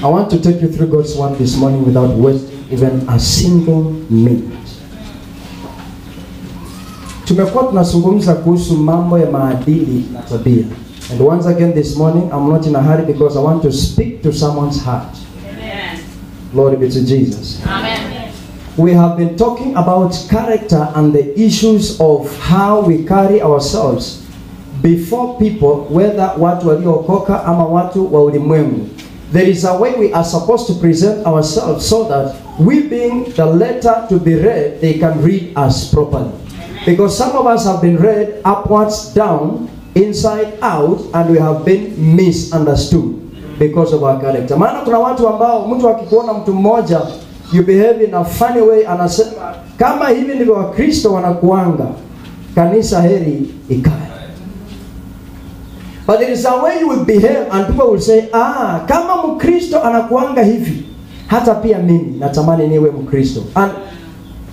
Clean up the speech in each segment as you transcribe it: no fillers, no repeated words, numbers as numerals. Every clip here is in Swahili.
I want to take you through God's word this morning without wasting even a single minute. Tumekuwa tunazungumza kuhusu mambo ya maadili na tabia. And once again this morning, I'm not in a hurry because I want to speak to someone's heart. Amen. Glory be to Jesus. Amen. We have been talking about character and the issues of how we carry ourselves before people, whether watu waliokoka ama watu wa ulimwengu. There is a way we are supposed to present ourselves so that we, being the letter to be read, they can read us properly. Because some of us have been read upwards, down, inside out, and we have been misunderstood because of our character. Maana kuna watu ambao mtu akikuona mtu mmoja you behave in a funny way, anasema kama hivi ndivyo Wakristo wanakuanga, kanisa heri ikae. But there is a way you will behave and people will say, kama Mkristo anakuanga hivi, hata pia mimi natamani niwe Mkristo. And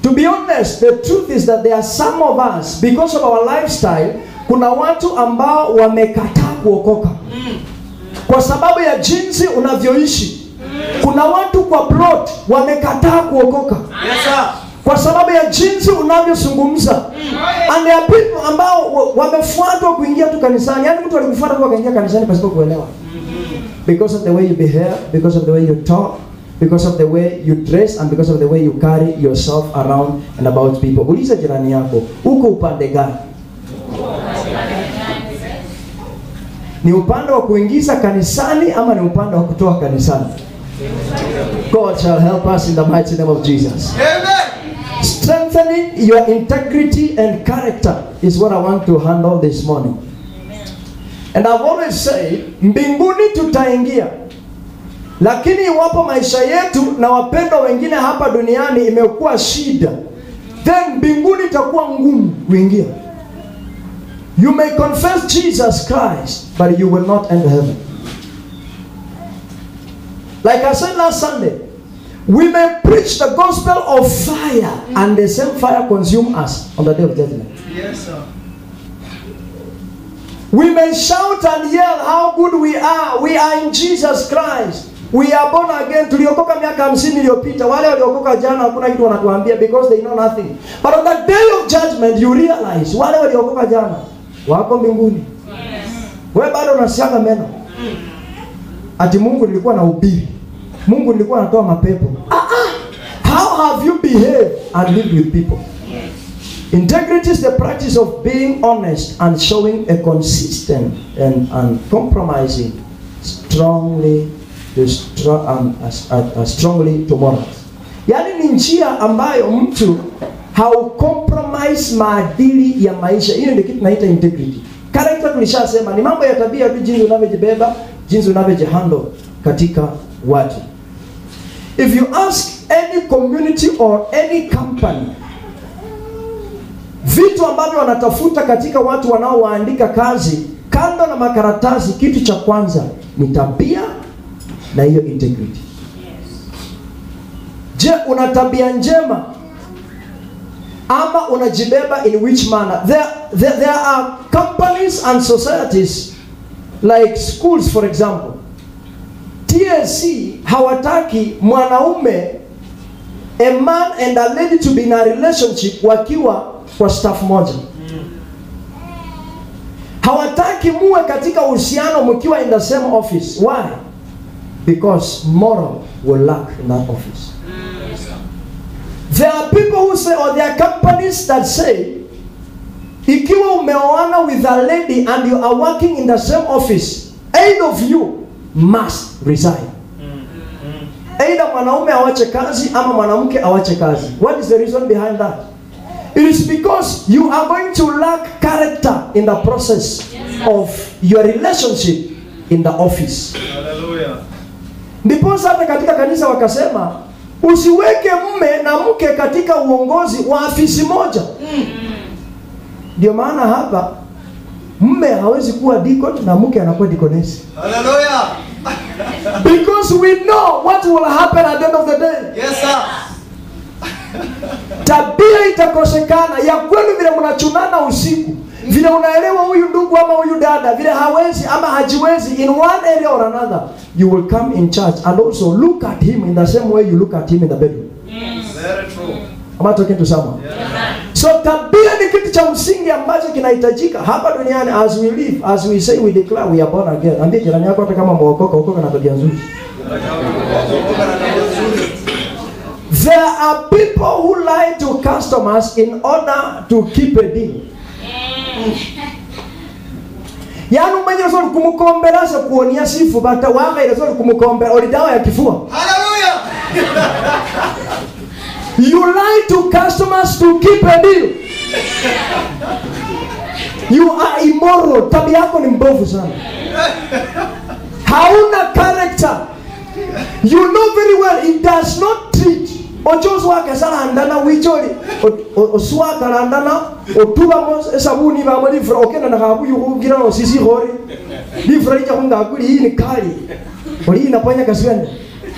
to be honest, the truth is that there are some of us, because of our lifestyle, kuna watu ambao wamekataa kuokoka kwa sababu ya jinsi unavyoishi. Kuna watu kwa plot wamekataa kuokoka. Yes, sir. Kwa sababu ya jinsi unavyozungumza. And there are people ambao wamefuatwa kuingia tu kanisani. Yaani mtu alikufuata tu akaingia kanisani pasipo kuelewa. Because of the way you behave, because of the way you talk, because of the way you dress, and because of the way you carry yourself around and about people. Uliza jirani yako, uko upande gani? Ni upande wa kuingiza kanisani ama ni upande wa kutoa kanisani? God shall help us in the mighty name of Jesus. Amen. Strengthening your integrity and character is what I want to handle this morning. And I've always said, mbinguni tutaingia. Lakini iwapo maisha yetu na wapendwa wengine hapa duniani imekuwa shida, then mbinguni itakuwa ngumu kuingia. You may confess Jesus Christ, but you will not enter heaven. Like I said last Sunday, we may preach the gospel of fire and the same fire consume us on the day of judgment. Yes, sir. We may shout and yell how good we are. We are in Jesus Christ. We are born again. Tuliokoka miaka 50 iliyopita. Wale waliokoka jana hakuna kitu wanatuambia because they know nothing. But on the day of judgment you realize wale waliokoka jana wako mbinguni. Wewe bado unasiaga meno. Ati Mungu nilikuwa na ubiri. Mungu nilikuwa natoa mapepo. How have you behaved and lived with people? Integrity is the practice of being honest and showing a consistent and uncompromising strongly to morals. Yaani ni njia ambayo mtu haucompromise maadili ya maisha. Hiyo ndio kitu naita integrity. Character tulishasema ni mambo ya tabia tu, jinsi unavyojibeba, jinsi unavyojihandle katika watu. If you ask any community or any company, vitu ambavyo wanatafuta katika watu wanaowaandika kazi, kando na makaratasi, kitu cha kwanza ni tabia na hiyo integrity. Je, una tabia njema ama unajibeba in which manner? There are companies and societies like schools, for example. TSC hawataki mwanaume, a man and a lady to be in a relationship wakiwa kwa staff moja. Hawataki muwe katika uhusiano mkiwa in the same office. Why? Because moral will lack in that office. There are people who say, or there are companies that say, ikiwa umeoana with a lady and you are working in the same office, 8 of you must resign. Either mwanaume awache kazi ama mwanamke awache kazi. What is the reason behind that? It is because you are going to lack character in the process of your relationship in the office. Hallelujah. Ndipo hata katika kanisa wakasema usiweke mume na mke katika uongozi wa afisi moja. Ndio maana hapa mume hawezi kuwa deacon na mke anakuwa deaconess. Hallelujah. Because we know what will happen at the end of the day. Yes, sir. Tabia itakosekana. Ya kwenu vile mnachunana usiku, Vile unaelewa huyu ndugu ama huyu dada, vile hawezi ama hajiwezi in one area or another, you will come in church and also look at him in the same way you look at him in the bedroom. Very true. Am I talking to someone? Yeah. So tabia ni kitu cha msingi ambacho kinahitajika hapa duniani. As we live, as we say, we declare we are born again. Ambie jirani yako hata kama umeokoka na tabia nzuri. There are people who lie to customers in order to keep a deal. Yaani mwenye sio kumukombera sio kuonia sifu bata wanga ile sio kumukombera olidawa ya kifua. Hallelujah. You lie to customers to keep a deal. You are immoral. Tabia yako ni mbovu sana. Hauna character. You know very well it does not treat. Ocho swaka sana andana wicholi. Oswaka andana otuba mos sabuni ba mali fro okena na habu yugira no sisi hori. Ni fro ija kunga akuli hii ni kali. Oli inaponya kaswende.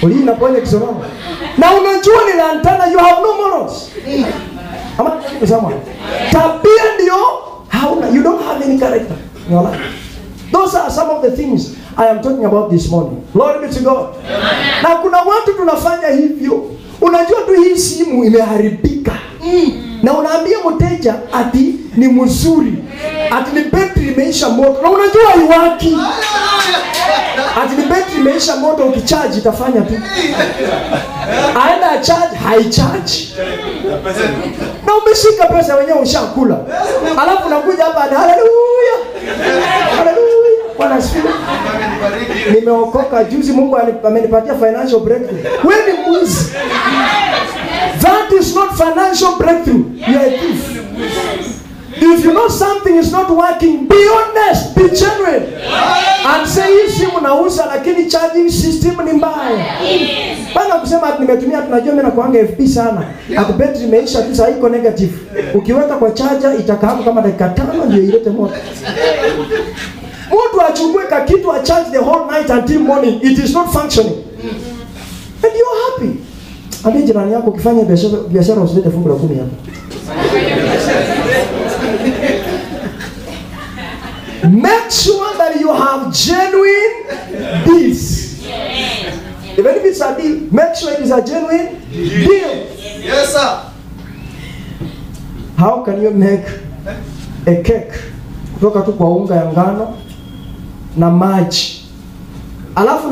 Oli inaponya kisono. Na unajua ni lantana, you have no morals. Ama kusema tabia ndio hauna, you don't have any character in your life. Those are some of the things I am talking about this morning. Glory be to God. Amen. Na kuna watu tunafanya hivyo. Unajua tu hii simu imeharibika. Na unaambia mteja ati ni mzuri. Ati ni battery imeisha moto. Na unajua haiwaki. Ati ni battery imeisha moto, ukicharge itafanya tu. Aenda charge, haicharge. Na umeshika pesa wenyewe ushakula. Alafu unakuja hapa, haleluya. Haleluya. Bwana asifiwe. Nimeokoka juzi, Mungu amenipatia financial breakthrough. Wewe ni mwizi. That is not financial breakthrough. You are a thief. If you know something is not working, be honest, be genuine. And say hii simu nauza lakini charging system ni mbaya. Bana kusema ati nimetumia, tunajua mimi nakuanga FP sana. Ati battery imeisha tu, sasa iko negative. Ukiweka kwa charger itakaa kama dakika 5 ndio ilete moto. Mtu achukue kitu a charge the whole night until morning, it is not functioning. And you are happy. Ambia jirani yako ukifanya biashara usilete fungu la 10 hapa. Make sure that you have genuine deals. Even if it's a deal, make sure it is a genuine deal. Yes, sir. How can you make a cake kutoka tu kwa unga ya ngano na maji? Alafu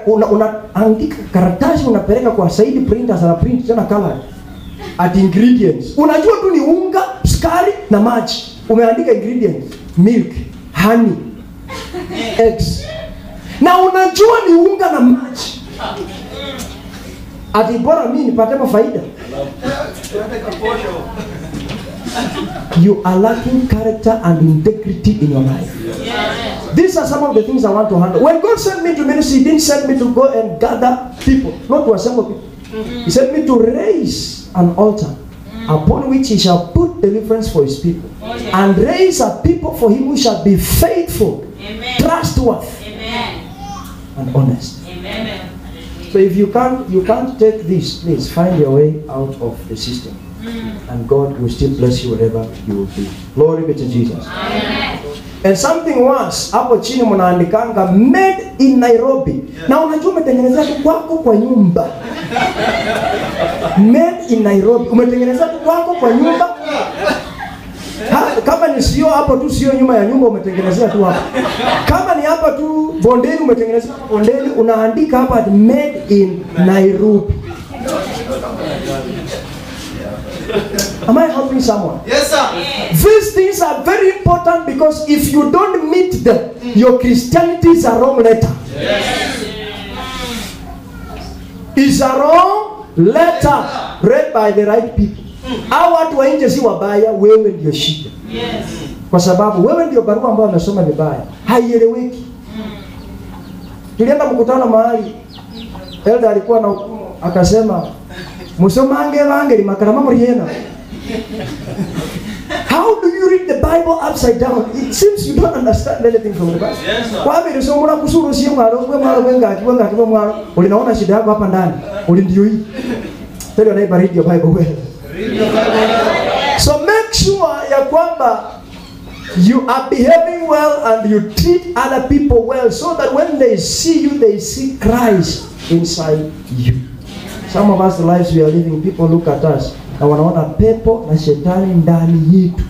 unaandika karatasi, unapeleka kwa Saidi printers na print tena color at ingredients. Unajua tu ni unga, sukari na maji. Umeandika ingredients, milk, honey, eggs. Na unajua ni unga na maji. Ati bora mimi nipate faida. You are lacking character and integrity in your life. These are some of the things I want to handle. When God sent me to ministry, He didn't send me to go and gather people, not to assemble people. He sent me to raise an altar upon which He shall put deliverance for His people. And raise a people for Him who shall be faithful, trustworthy, and honest. So if you can't take this, please find your way out of the system. And God will still bless you wherever you will be. Glory be to Jesus. Amen. And something worse, hapo chini mnaandikanga made in Nairobi. Yeah. Na unajua umetengeneza tu kwako kwa nyumba. Made in Nairobi. Umetengeneza tu kwako kwa nyumba. Kama ni sio hapo tu, sio nyuma ya nyumba, umetengenezea tu hapo. Kama ni hapa tu bondeni, umetengenezea bondeni, unaandika hapa made in Nairobi. Am I helping someone? Yes, sir. These things are very important because if you don't meet them, your Christianity is a wrong letter. Yes. It's a wrong letter read by the right people. Hao watu wa nje si wabaya, wewe ndio shida. Yes. Kwa sababu wewe ndio barua ambayo unasoma vibaya, haieleweki. Tulienda mkutano mahali, elder alikuwa na akasema musomange bange limakarama muriena. How do you read the Bible upside down? It seems you don't understand anything from the Bible. Kwa hivyo nisomora kusuru sio mwalo wenga mwalo ulinaona shida yako hapa ndani. Ndio hii. Tell your neighbor, read your Bible well. So make sure ya kwamba You are behaving well and you treat other people well so that when they see you, they see Christ inside you. Some of us, the lives we are living, people look at us na wanaona pepo na shetani ndani yetu,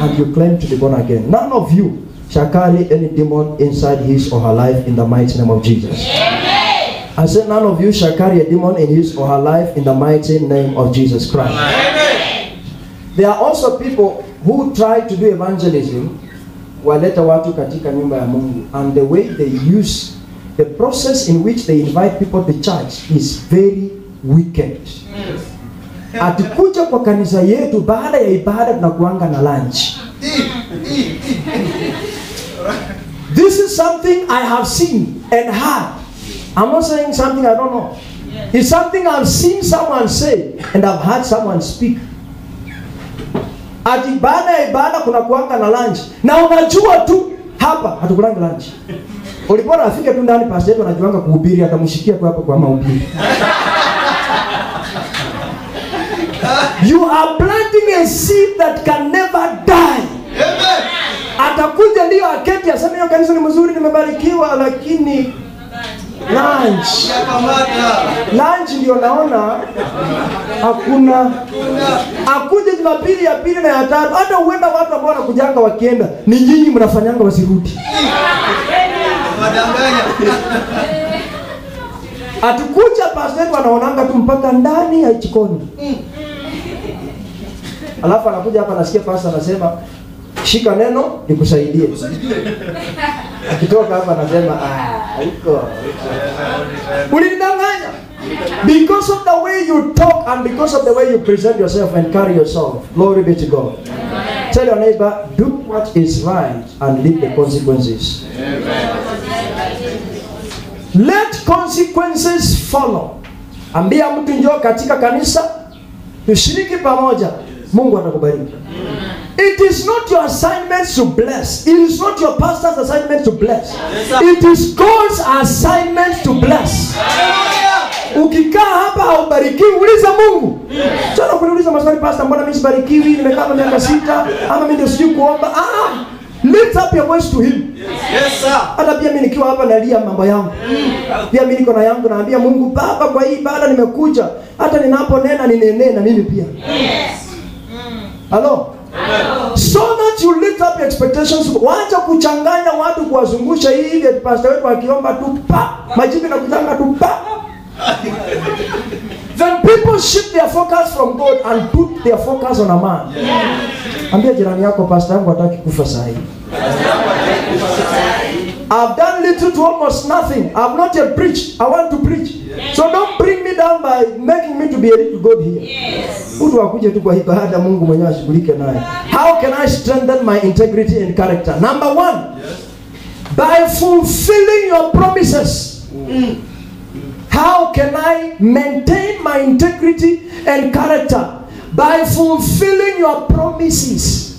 and you claim to be born again. None of you shall carry any demon inside his or her life in the mighty name of Jesus. Amen. I said none of you shall carry a demon in his or her life in the mighty name of Jesus Christ. Amen. There are also people who try to do evangelism, waleta watu katika nyumba ya Mungu, and the way they use the process in which they invite people to church is very wicked. Atikuja kwa kanisa yetu, baada ya ibada tunakuanga na lunch. This is something I have seen and heard. I'm not saying something I don't know. It's something I've seen someone say and I've heard someone speak. Ati baada ya ibada kuna kuanga na lunch. Na unajua tu hapa hatukulanga lunch. Ulipona afike tu ndani pastor yetu anajuanga kuhubiri, atamshikia tu hapo kwa mahubiri. You are planting a seed that can never die. Amen. Atakuja ndio aketi aseme hiyo kanisa ni mzuri, nimebarikiwa, lakini lunch ndio naona hakuna. Akuje Jumapili ya pili na ya tatu, hata uenda watu ambao wanakujanga wakienda ni nyinyi mnafanyanga wasirudi. Atukuja pastor anaonanga tu mpaka ndani ya jikoni. Alafu anakuja hapa nasikia pastor anasema shika neno nikusaidie. Akitoka hapa anasema iko. Ulidanganya. Because of the way you talk and because of the way you present yourself and carry yourself. Glory be to God. Amen. Tell your neighbor, do what is right and live the consequences. Amen. Let consequences follow. Ambia mtu njoo katika kanisa tushiriki pamoja, Mungu atakubariki. It is not your assignment to bless. It is not your pastor's assignment to bless. It is God's assignment to bless. Ukikaa hapa haubarikiwi, uliza Mungu. Sio kuniuliza maswali, pastor, mbona mimi sibarikiwi? Nimekaa kwa miaka 6 ama mimi ndio sijui kuomba. Lift up your voice to him. Yes sir. Hata pia mimi nikiwa hapa nalia mambo yangu. Pia mimi niko na yangu, naambia Mungu, Baba, kwa hii ibada nimekuja, hata ninaponena ninene na mimi pia. Yes. Hello. So that you lift up your expectations. Wacha kuchanganya watu kuwazungusha hivi ati pastor wetu akiomba tu pa, majibu na kutanga tu pa. Then people shift their focus from God and put their focus on a man. Ambia jirani yako, pastor wangu hataki kufa saa hii. I've done little to almost nothing. I've not yet preached. I want to preach. So don't bring me down by making me to be a little God here. Mtu akuje tu kwa ibada, Mungu mwenyewe ashughulike naye. How can I strengthen my integrity and character? Number 1, by fulfilling your promises. How can I maintain my integrity and character? By fulfilling your promises.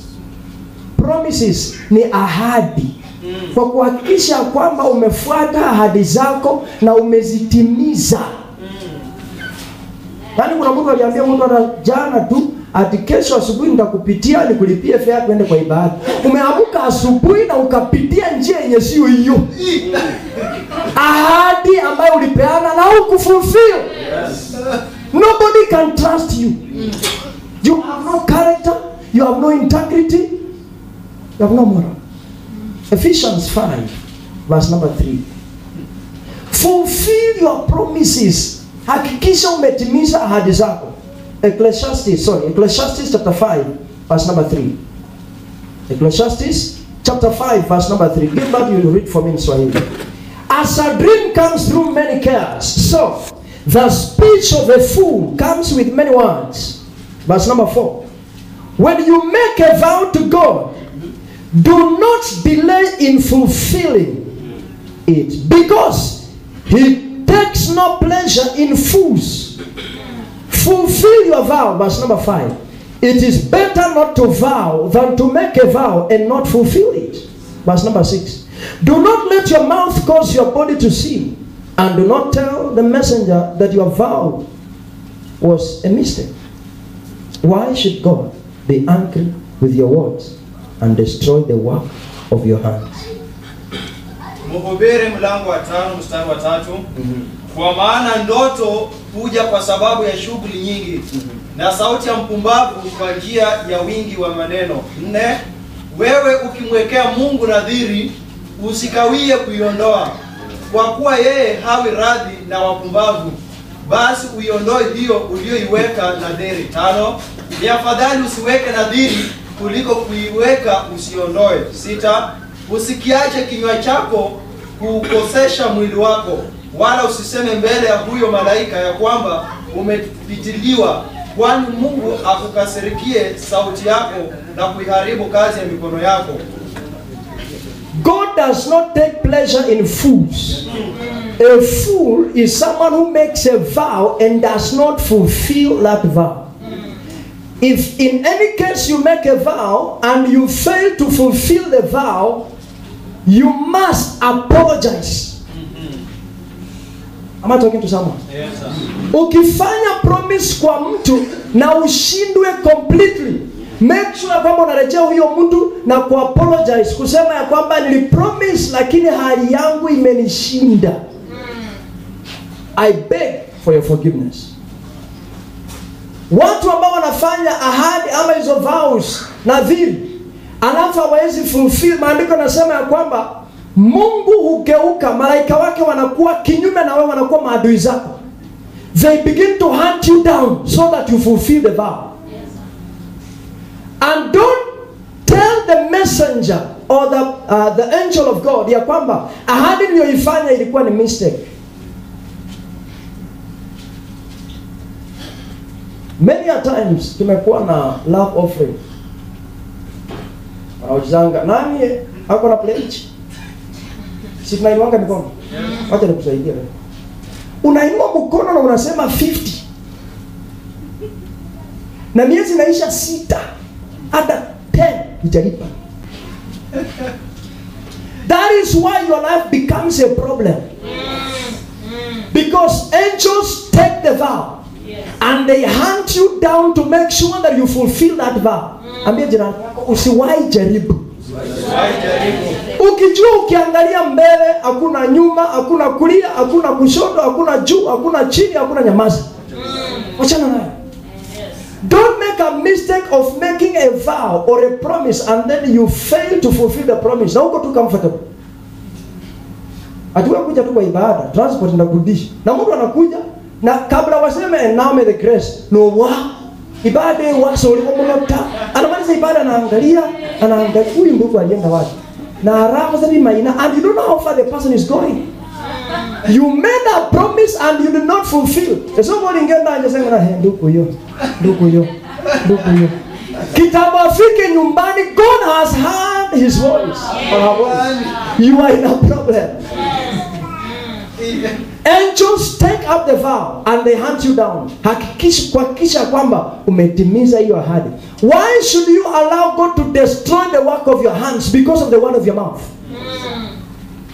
Promises ni ahadi. Kwa kuhakikisha kwamba umefuata ahadi zako na umezitimiza. Yaani kuna mtu aliambia mtu jana tu ati kesho asubuhi nitakupitia nikulipie fare kwenda kwa ibada. Umeamka asubuhi na ukapitia njia yenye sio hiyo. Ahadi ambayo ulipeana na hukufulfill. Nobody can trust you. You have no character, you have no integrity, you have no moral. Ephesians 5 verse number 3. Fulfill your promises. Hakikisha umetimiza ahadi zako. Ecclesiastes chapter 5 verse number 3. Ecclesiastes chapter 5 verse number 3. Give back, you read for me in Swahili. As a dream comes through many cares, so the speech of a fool comes with many words. Verse number 4. When you make a vow to God, do not delay in fulfilling it, because He takes no pleasure in fools. Fulfill your vow. Verse number 5. It is better not to vow than to make a vow and not fulfill it. Verse number 6. Do not let your mouth cause your body to sin, and do not tell the messenger that your vow was a mistake. Why should God be angry with your words and destroy the work of your hands. Mhubiri mlango wa 5 mstari wa 3. Kwa maana ndoto huja kwa sababu ya shughuli nyingi, na sauti ya mpumbavu kwa njia ya wingi wa maneno. 4. Wewe ukimwekea Mungu nadhiri, usikawie kuiondoa, kwa kuwa yeye hawi radhi na wapumbavu, basi uiondoe hiyo ulioiweka nadhiri. 5. Ni afadhali usiweke nadhiri kuliko kuiweka usiondoe. 6. Usikiache kinywa chako kukosesha mwili wako, wala usiseme mbele ya huyo malaika ya kwamba umepitiliwa, kwani Mungu akukasirikie sauti yako na kuiharibu kazi ya mikono yako. God does not take pleasure in fools. A fool is someone who makes a vow and does not fulfill that vow. If in any case you make a vow and you fail to fulfill the vow, you must apologize. Am I talking to someone? Yes, sir. Ukifanya promise kwa mtu na ushindwe completely, make sure kwamba unarejea huyo mtu na kuapologize, kusema ya kwamba nilipromise lakini hali yangu imenishinda. I beg for your forgiveness. Watu ambao wanafanya ahadi ama hizo vows, nadhiri, alafu hawezi fulfill, maandiko nasema ya kwamba Mungu hugeuka, malaika wake wanakuwa kinyume na wewe, wanakuwa maadui zako. They begin to hunt you down so that you fulfill the vow. And don't tell the messenger or the angel of God ya kwamba ahadi niliyoifanya ilikuwa ni mistake. Many a times tumekuwa na love offering. Wanaujanga, nani ako na pledge? Si tunainuanga mikono. Wacha nikusaidia wewe. Unainua mkono na unasema 50. Na miezi inaisha 6. Hata 10 hujalipa. That is why your life becomes a problem. Because angels take the vow. And they hunt you down to make sure that you fulfill that vow. Ambia jirani yako usiwahi jaribu. Ukijua ukiangalia mbele hakuna nyuma, hakuna kulia, hakuna kushoto, hakuna juu, hakuna chini, hakuna nyamaza. Wachana nayo. Don't make a mistake of making a vow or a promise and then you fail to fulfill the promise. Na uko tu comfortable. Atuwe kuja tu kwa ibada, transport inakurudisha. Na mtu anakuja na kabla waseme and now may the grace. No wa ibada waso ulikomota. Anamaliza ibada anaangalia huyu ndugu alienda wapi. Na haraka zaidi maina and you don't know how far the person is going. You made a promise and you did not fulfill. Somebody ngenda anasema na ndugu huyo. Kitabu afike nyumbani, God has heard his voice. You are in a problem. Angels take up the vow and they hunt you down. Hakikisha kwamba umetimiza hiyo ahadi. Why should you allow God to destroy the work of your hands because of the word of your mouth?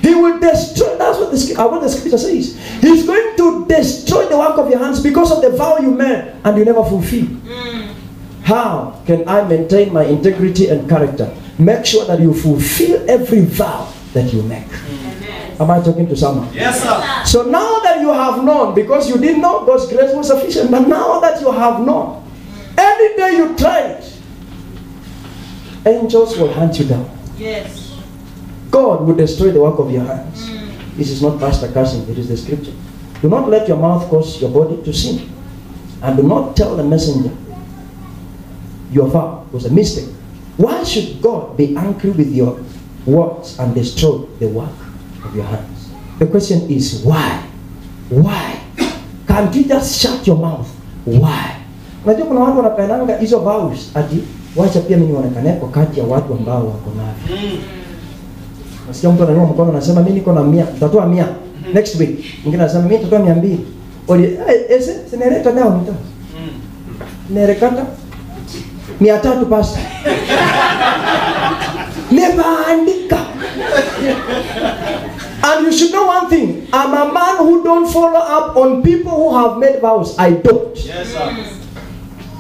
He will destroy. That's what the scripture says. He's going to destroy the work of your hands because of the vow you made and you never fulfill. How can I maintain my integrity and character? Make sure that you fulfill every vow that you make. Am I talking to someone? Yes, sir. So now that you have known, because you didn't know, God's grace was sufficient. But now that you have known, any day you try it, angels will hunt you down. Yes. God will destroy the work of your hands. This is not pastor cursing, it is the scripture. Do not let your mouth cause your body to sin. And do not tell the messenger your vow was a mistake. Why should God be angry with your words and destroy the work of your hands? The question is why? Why? Can't you just shut your mouth? Why? Unajua kuna watu wanapeananga hizo vows ati wacha pia mimi nionekane kwa kati ya watu ambao wako navyo. Nasikia mtu ananyua mkono anasema mimi niko na 100, nitatoa 100 next week. Mwingine anasema mimi nitatoa 200. Oli ese sineleta nao mtu. Nerekata 300 pasta. Nebaandika. And you should know one thing. I'm a man who don't follow up on people who have made vows. I don't. Yes, sir.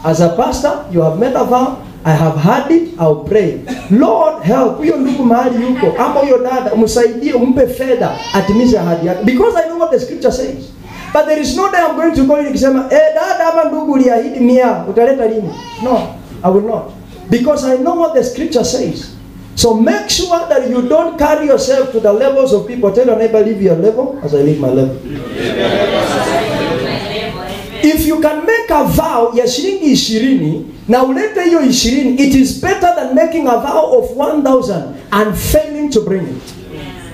As a pastor, you have made a vow. I have had it, I'll pray. Lord help, huyo ndugu mahali yuko, ama huyo dada, umsaidie, umpe fedha, atimize ahadi yake. Because I know what the scripture says. But there is no day I'm going to call you nikisema, dada ama ndugu uliahidi 100, utaleta lini? No, I will not. Because I know what the scripture says. So make sure that you don't carry yourself to the levels of people. Tell your neighbor, leave your level as I leave my level. If you can make a vow ya shilingi 20 na ulete hiyo 20, it is better than making a vow of 1,000 and failing to bring it.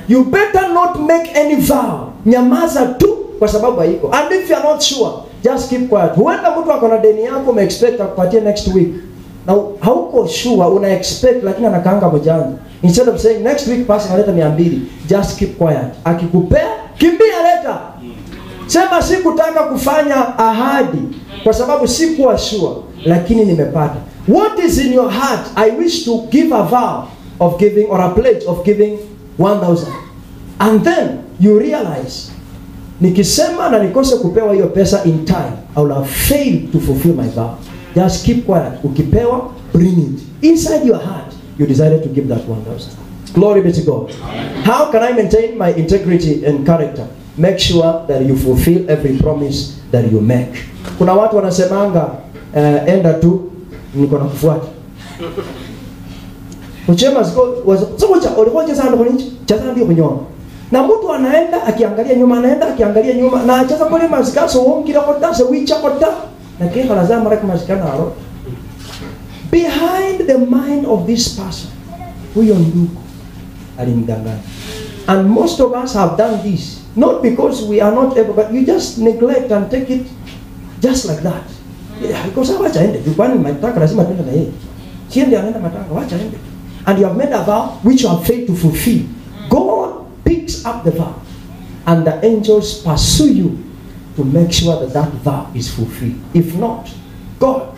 You better not make any vow. Nyamaza tu kwa sababu haiko. And if you are not sure, just keep quiet. Huenda mtu akona deni yako ume-expect akupatie next week. Now hauko sure, una expect lakini anakaanga mjanja. Instead of saying next week pass naleta 200, just keep quiet. Akikupea, kimbia leta. Sema sikutaka kufanya ahadi kwa sababu sikuwa sure, lakini nimepata. What is in your heart? I wish to give a vow of giving or a pledge of giving 1,000. And then you realize, nikisema na nikose kupewa hiyo pesa in time, I will have failed to fulfill my vow. Just keep quiet. Ukipewa, bring it. Inside your heart, you decided to give that 1,000. Glory be to God. How can I maintain my integrity and character? Make sure that you fulfill every promise that you make. Kuna watu wanasemanga, enda tu, niko na kufuata. Uchema ziko, ulikoje sana kwa nchi? Chazana ndio kunyona. Na mtu anaenda, akiangalia nyuma, anaenda, akiangalia nyuma, na achaza kule mazikaso, wongila kota, sewicha kota. Na kika lazima raki mazikana haro. Behind the mind of this person, huyo ndugu alimdanganya. And most of us have done this. Not because we are not able, but you just neglect and take it just like that. Yeah, because wacha ende. Kwani mataka lazima tuende na yeye. Siende anaenda mataka, wacha ende. And you have made a vow which you have failed to fulfill. God picks up the vow, and the angels pursue you to make sure that that vow is fulfilled. If not, God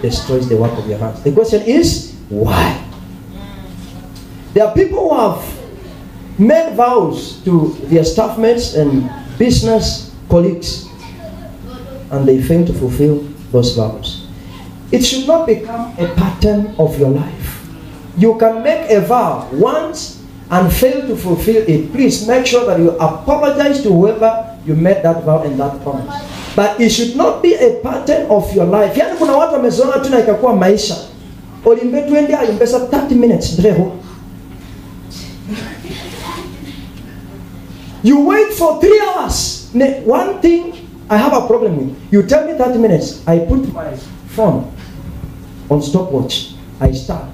destroys the work of your hands. The question is, why? There are people who have made vows to their staff mates and business colleagues, and they fail to fulfill those vows. It should not become a pattern of your life. You can make a vow once and fail to fulfill it. Please make sure that you apologize to whoever you made that vow and that promise. But it should not be a pattern of your life. Yani kuna watu wamezoea tu na ikakuwa maisha. Olimbe tuende alimpesa 30 minutes ndreho. You wait for 3 hours. One thing I have a problem with. You tell me 30 minutes. I put my phone on stopwatch. I start.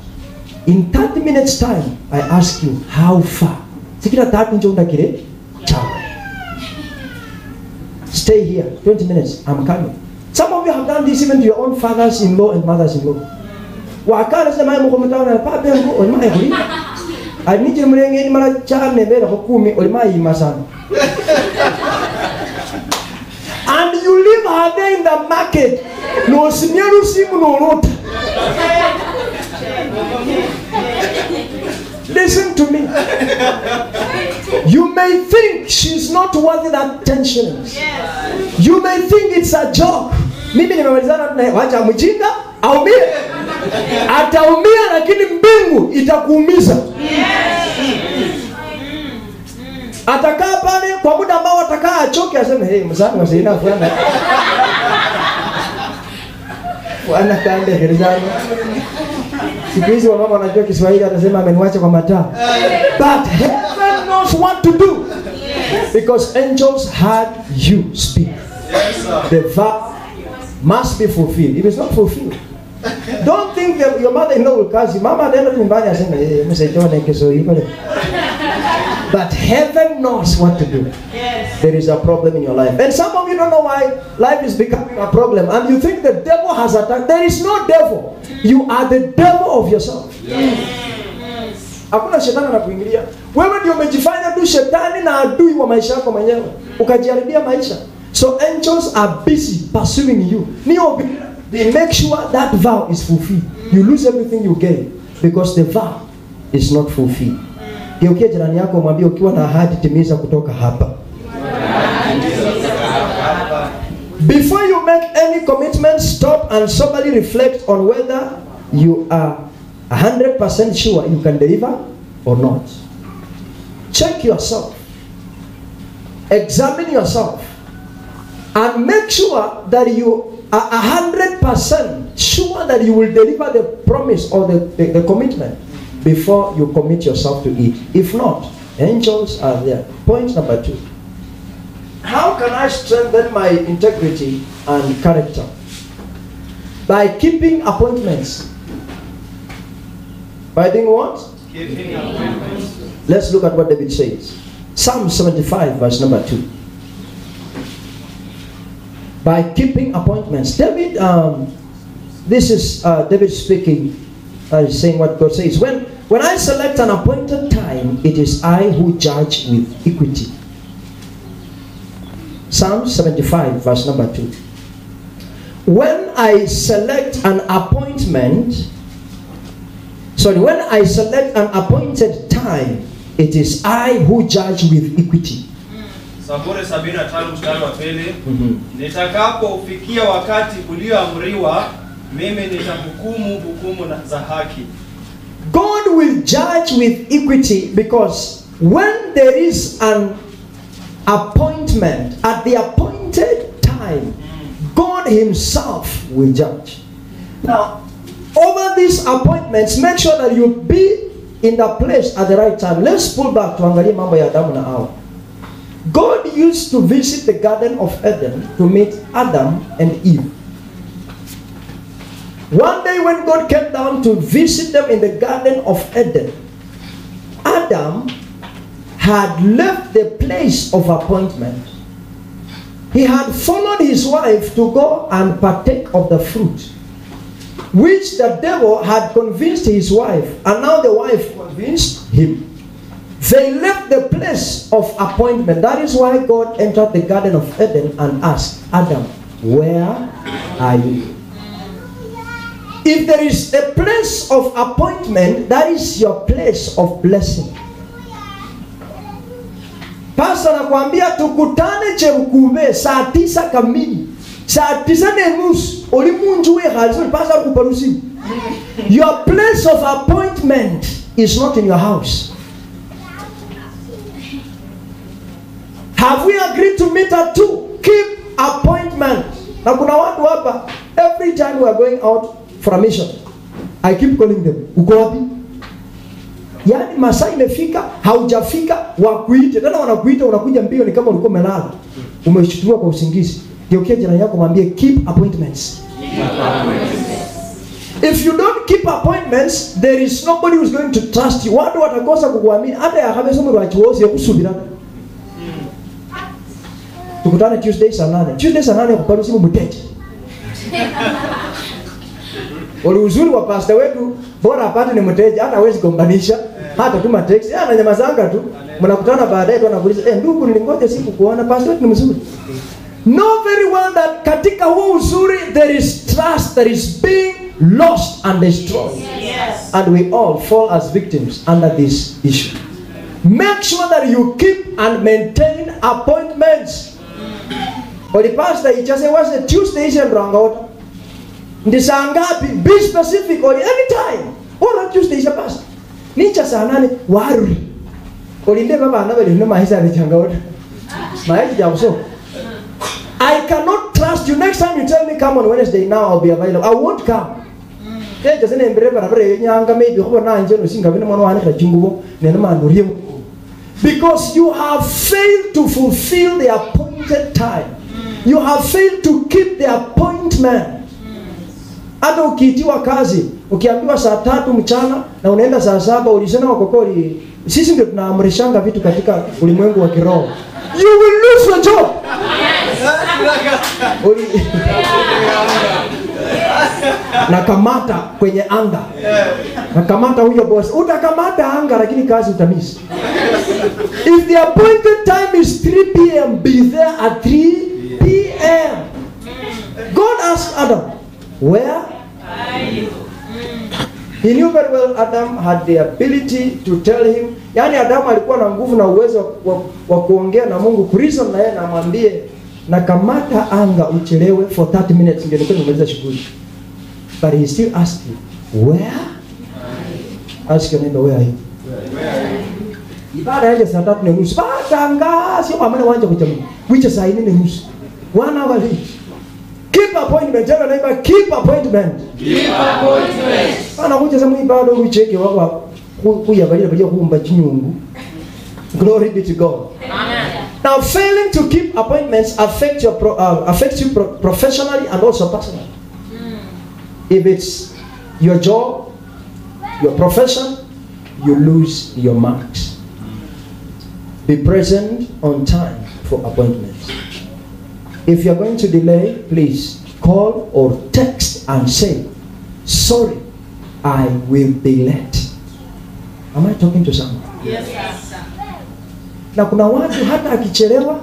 In 30 minutes time, I ask you, how far? Sikira 30 njonda kire? Ciao. Stay here, 20 minutes, I'm coming. Some of you have done this even to your own fathers-in-law and mothers-in-law. Wakala sema ya mkometawa na pape yangu, olima ya huli. Adnije mrenge ni mara chane bela hukumi, olima ya imasana. And you leave her there in the market. No simyeru simu no rota. Listen to me. You may think she's not worth that 10 shillings. Yes. You may think it's a joke. Mimi nimemalizana naye, wacha mjinga aumie. Ataumia lakini mbingu itakuumiza. Yes. Atakaa pale kwa muda ambao atakaa achoke aseme, hey mzangu asina fulana. Wana kaende herizani. Siku hizi wamama wanajua Kiswahili, atasema ameniacha kwa mataa. But heaven knows what to do. Because angels heard you speak. The vow must be fulfilled. If it's not fulfilled, don't think that your mother-in-law will curse you. Mama anaenda nyumbani asema, msaidiane Kiswahili. But heaven knows what to do. Yes. There is a problem in your life. And some of you don't know why life is becoming a problem. And you think the devil has attacked. There is no devil. You are the devil of yourself. Yes. Hakuna shetani anakuingilia. Wewe ndio umejifanya tu shetani na adui wa maisha yako mwenyewe. Ukajiharibia maisha. So angels are busy pursuing you. They make sure that vow is fulfilled. You lose everything you gain because the vow is not fulfilled. Geukia jirani yako mwambie ukiwa na ahadi timiza kutoka hapa. Before you make any commitment, stop and soberly reflect on whether you are 100% sure you can deliver or not. Check yourself. Examine yourself. And make sure that you are 100% sure that you will deliver the promise or the commitment before you commit yourself to it. If not, angels are there. Point number 2. How can I strengthen my integrity and character? By keeping appointments. By doing what? Keeping appointments. Let's look at what David says. Psalm 75 verse number 2. By keeping appointments. David, this is David speaking, saying what God says. When I select an appointed time, it is I who judge with equity. Psalm 75 verse number 2. When I select an appointment, when I select an appointed time, it is I who judge with equity. Zaburi 75 mstari wa 2. Nitakapofikia wakati ulioamriwa, mimi nitahukumu hukumu za haki. God will judge with equity because when there is an appointment at the appointed time, God himself will judge. Now, over these appointments, make sure that you be in the place at the right time. Let's pull back to angalia mambo ya Adamu na Hawa. God used to visit the Garden of Eden to meet Adam and Eve. One day when God came down to visit them in the Garden of Eden, Adam had left the place of appointment. He had followed his wife to go and partake of the fruit, which the devil had convinced his wife, and now the wife convinced him. They left the place of appointment. That is why God entered the Garden of Eden and asked, Adam, where are you? If there is a place of appointment, that is your place of blessing. Pastor nakwambia tukutane Chemkube saa 9 kamili. Saa 9:30 ulimunjuwe hali pastor kuparusi. Your place of appointment is not in your house. Have we agreed to meet at 2? Keep appointment. Na kuna watu hapa, every time we are going out for a mission, I keep calling them. Uko wapi? Yaani masaa imefika, haujafika, wakuite. Tena wanakuita unakuja mbio ni kama ulikuwa umelala. Umeshtuka kwa usingizi. Geukia jirani yako mwambie keep appointments. If you don't keep appointments, there is nobody who is going to trust you. Watu watakosa kukuamini. Hata ya kama somo la chuozi ya kusubira. Tukutane Tuesday saa 8. Tuesday saa 8 kupata simu mteja. Wale uzuri wa pastor wetu bora apate ni mteja, hata hawezi kumbanisha, hata tuma text, ananyamazanga tu. Mnakutana baadaye tu anakuuliza, ndugu nilingoja siku kuona pastor wetu ni mzuri. Know very well that katika huo uzuri there is trust that is being lost and destroyed. Yes. And we all fall as victims under this issue. Make sure that you keep and maintain appointments. Or the pastor, he just said, what's the Tuesday and wrong out? Ndisa ngapi? Be specific or anytime. Or Tuesday is a pastor. Nicha saa 8 worry. Olinde baba anabeli no mahisa alichanga. Maiji jamso. I cannot trust you. Next time you tell me come on Wednesday, now I'll be available. I won't come. Okay, just in breve nyanga maybe hobo na njeno singa bino mwana wane kajingubo nene mandurie. Because you have failed to fulfill the appointed time. You have failed to keep the appointment. Hata ukiitiwa kazi, ukiambiwa saa 3 mchana na unaenda saa 7, ulisema wakokoli, sisi ndio tunaamrishanga vitu katika ulimwengu wa kiroho. You will lose your job. Na kamata kwenye anga. Na kamata huyo boss. Utakamata anga lakini kazi utamiss. If the appointed time is 3 p.m., be there at 3 p.m. God asked Adam, where are you? He knew very well Adam had the ability to tell him. Yani Adam alikuwa na nguvu na uwezo wa kuongea na Mungu, kureason na yeye na amwambie na kamata anga uchelewe for 30 minutes ndio nimaliza shughuli. But he still asked him, Where? Ask your neighbor, where are you? Ibada yaje saa 3:30. Batanga sio amana wanje kujamu. Wiche saa 4:30. 1 hour late. Keep appointment. Tell your neighbor, keep appointment. Keep appointment. Bana kuja sema ibada uicheke wako kuyabalira baje kuumba chinyungu. Glory be to God. Amen. Now, failing to keep appointments affects you professionally and also personally. If it's your job, your profession, you lose your marks. Be present on time for appointments. If you're going to delay, please call or text and say, sorry, I will be late. Am I talking to someone? Yes, sir. Na kuna watu hata akichelewa,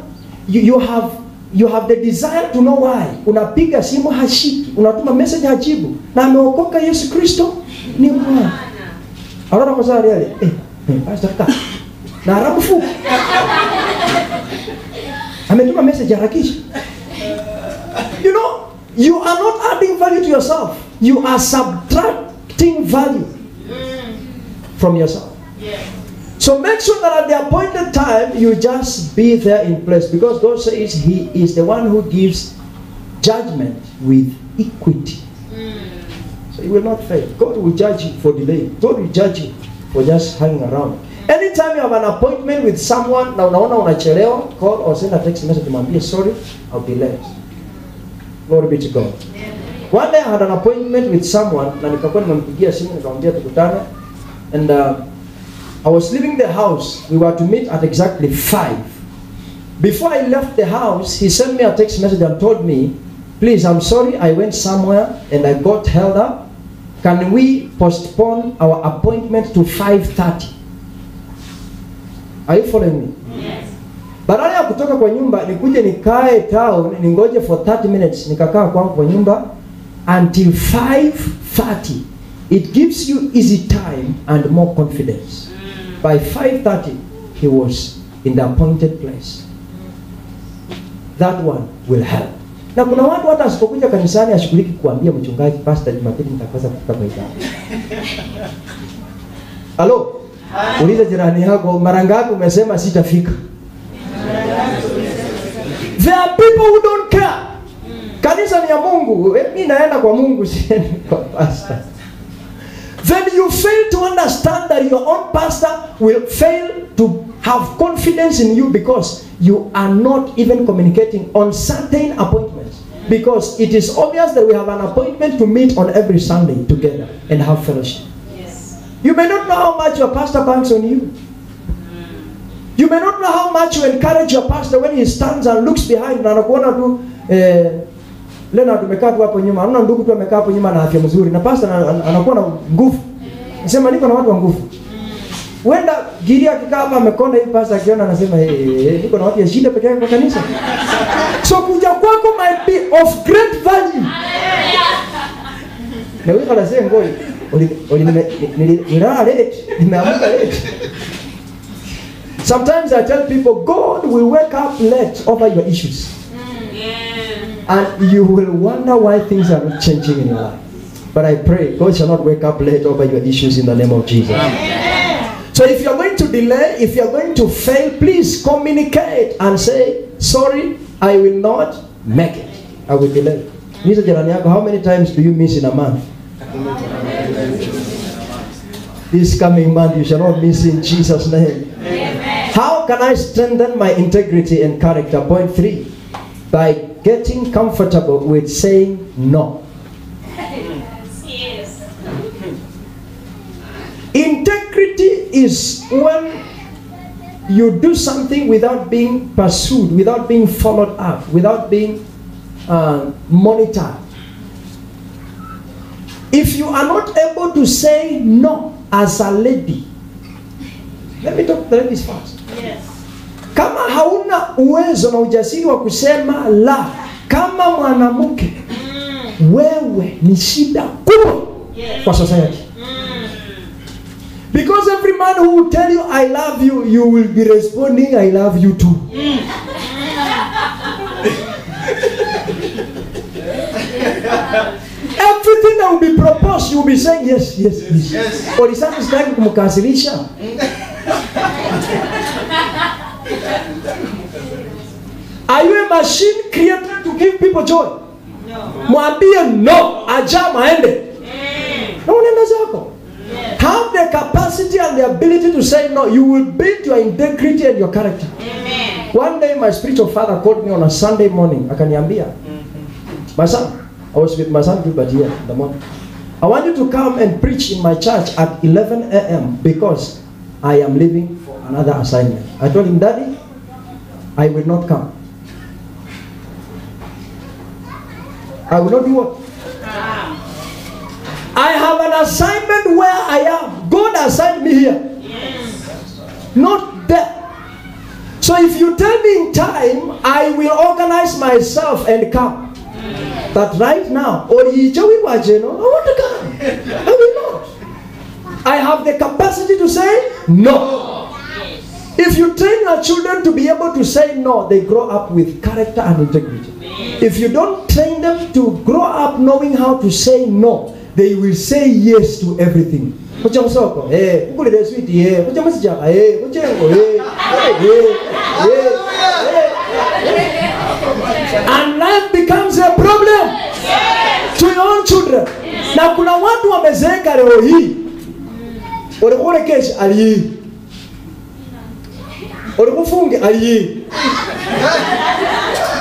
you have the desire to know why. Unapiga simu hashiki, unatuma message hajibu, na ameokoka Yesu Kristo ni Bwana. Arora kwa sari yale. Pastor ka. Na arafu. Ametuma message harakisha. You know, you are not adding value to yourself. You are subtracting value from yourself. Yes. So make sure that at the appointed time, you just be there in place. Because God says He is the one who gives judgment with equity. So He will not fail. God will judge you for delay. God will judge you for just hanging around. Anytime you have an appointment with someone, na unaona unachelewa, call or send a text message to mwambie, sorry, I'll be late. Glory be to God. One day I had an appointment with someone, na nikakuwa nimempigia simu nikamwambia tukutane, and I was leaving the house. We were to meet at exactly 5. Before I left the house, he sent me a text message and told me, please, I'm sorry, I went somewhere and I got held up. Can we postpone our appointment to 5:30? Are you following me? Yes. Badala ya kutoka kwa nyumba, nikuje nikae town, ningoje for 30 minutes, nikakaa kwangu kwa nyumba until 5:30. It gives you easy time and more confidence. By 5:30, he was in the appointed place. That one will help. Na kuna watu hata asipokuja kanisani ashughuliki kuambia mchungaji, pastor, Jumapili nitakosa kufika kwa ibada. Halo? Uliza jirani yako, mara ngapi umesema sitafika? There are people who don't care. Kanisa ni ya Mungu. Mimi naenda kwa Mungu, siendi kwa pastor. Then you fail to understand that your own pastor will fail to have confidence in you because you are not even communicating on certain appointments. Because it is obvious that we have an appointment to meet on every Sunday together and have fellowship. Yes. You may not know how much your pastor banks on you. You may not know how much you encourage your pastor when he stands and looks behind na anakuona tu Lena tumekaa tu hapo nyuma. Hamna ndugu tu amekaa hapo nyuma na afya mzuri. Na pastor anakuwa na nguvu. Nasema niko na watu wa nguvu. Wenda Giria akikaa hapa amekonda hivi pastor akiona anasema niko na watu ya shida pekee kwa kanisa. So kuja kwako might be of great value. Na wewe unasema ngoi nilala late, nimeamka late. Sometimes I tell people God will wake up late over your issues. And you will wonder why things are not changing in your life. But I pray God shall not wake up late over your issues in the name of Jesus. So if you're going to delay, if you're going to fail, please communicate and say, sorry, I will not make it. I will delay. Mr. Jaraniako, how many times do you miss in a month? This coming month you shall not miss in Jesus' name. How can I strengthen my integrity and character? Point 3. By getting comfortable with saying no. Yes. Integrity is when you do something without being pursued, without being followed up, without being monitored. If you are not able to say no as a lady, let me talk to the ladies first. Yes. Kama hauna uwezo na ujasiri wa kusema la, kama mwanamke, wewe ni shida kubwa kwa society. Because every man who will tell you I love you, you will be responding I love you too. Everything that will be proposed, you will be saying yes, yes, yes. Yes. Olisani sitaki kumkasirisha. Are you a machine created to give people joy? Mwambie no, ajama aende. No, nenda zako. Have the capacity and the ability to say no. You will build your integrity and your character. Amen. One day my spiritual father called me on a Sunday morning. Akaniambia, my son, I was with my son Gilbert here in the morning. I want you to come and preach in my church at 11 a.m. because I am leaving for another assignment. I told him, Daddy, I will not come. I will not do what? I have an assignment where I am. God assigned me here. Not there. So if you tell me in time, I will organize myself and come. But right now, I want to come. I will not. I have the capacity to say no. If you train your children to be able to say no, they grow up with character and integrity. If you don't train them to grow up knowing how to say no, they will say yes to everything. And life becomes a problem to your own children. Na kuna watu wamezeeka leo hii. Olekole kesho ali. Olekufunge ali.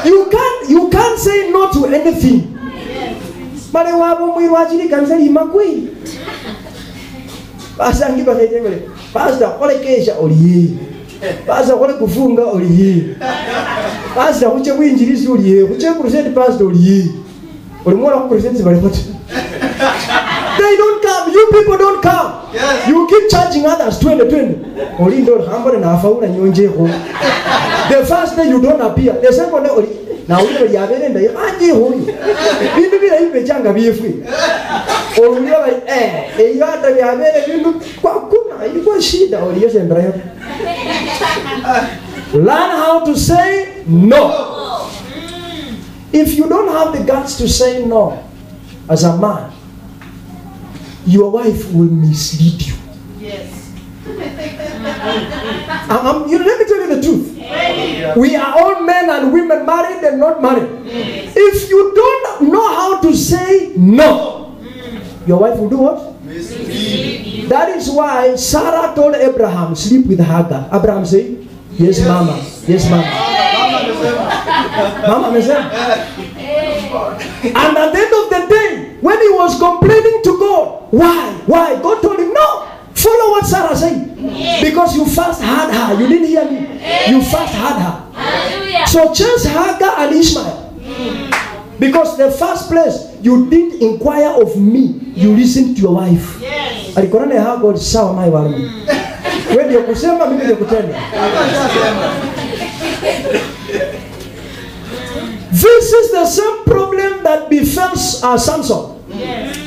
You can't say no to anything. Mare wabo mwiru ajili kanisa limakwi. Pastor ngiba kaitengole. Pastor kole kesha oli. Pastor kole kufunga oli. Pastor kuche kuinjilisi oli. Kuche crusade pastor oli. Oli mwana ku crusade bali pot. They don't come. You people don't come. Yes. You keep charging others 20. Oli ndo hambole na afaula nyonje ko. The first day you don't appear. The second day oli na uli yabere ndai aje huyu. Bindu bila ipe changa bifwi. Olunga bai yada yabere bindu kwa kuna ilikuwa shida oli yese ndrayo. Learn how to say no. If you don't have the guts to say no as a man, your wife will mislead you. Yes. Let me tell you the truth. We are all men and women, married and not married. If you don't know how to say no, your wife will do what? That is why Sarah told Abraham, sleep with Hagar. Abraham said, yes, mama. Yes, mama. Mama, and at the end of the day, when he was complaining to God, why? God told him, no. Follow what Sarah said. Because you first had her. You didn't hear me. You first had her. Hallelujah. So chase Hagar and Ishmael. Because the first place, you didn't inquire of me. You listened to your wife. Yes. Alikorana ya God sawa mai walimu. Wewe ndio kusema, mimi ndio kutenda. This is the same problem that befell Samson. Yes.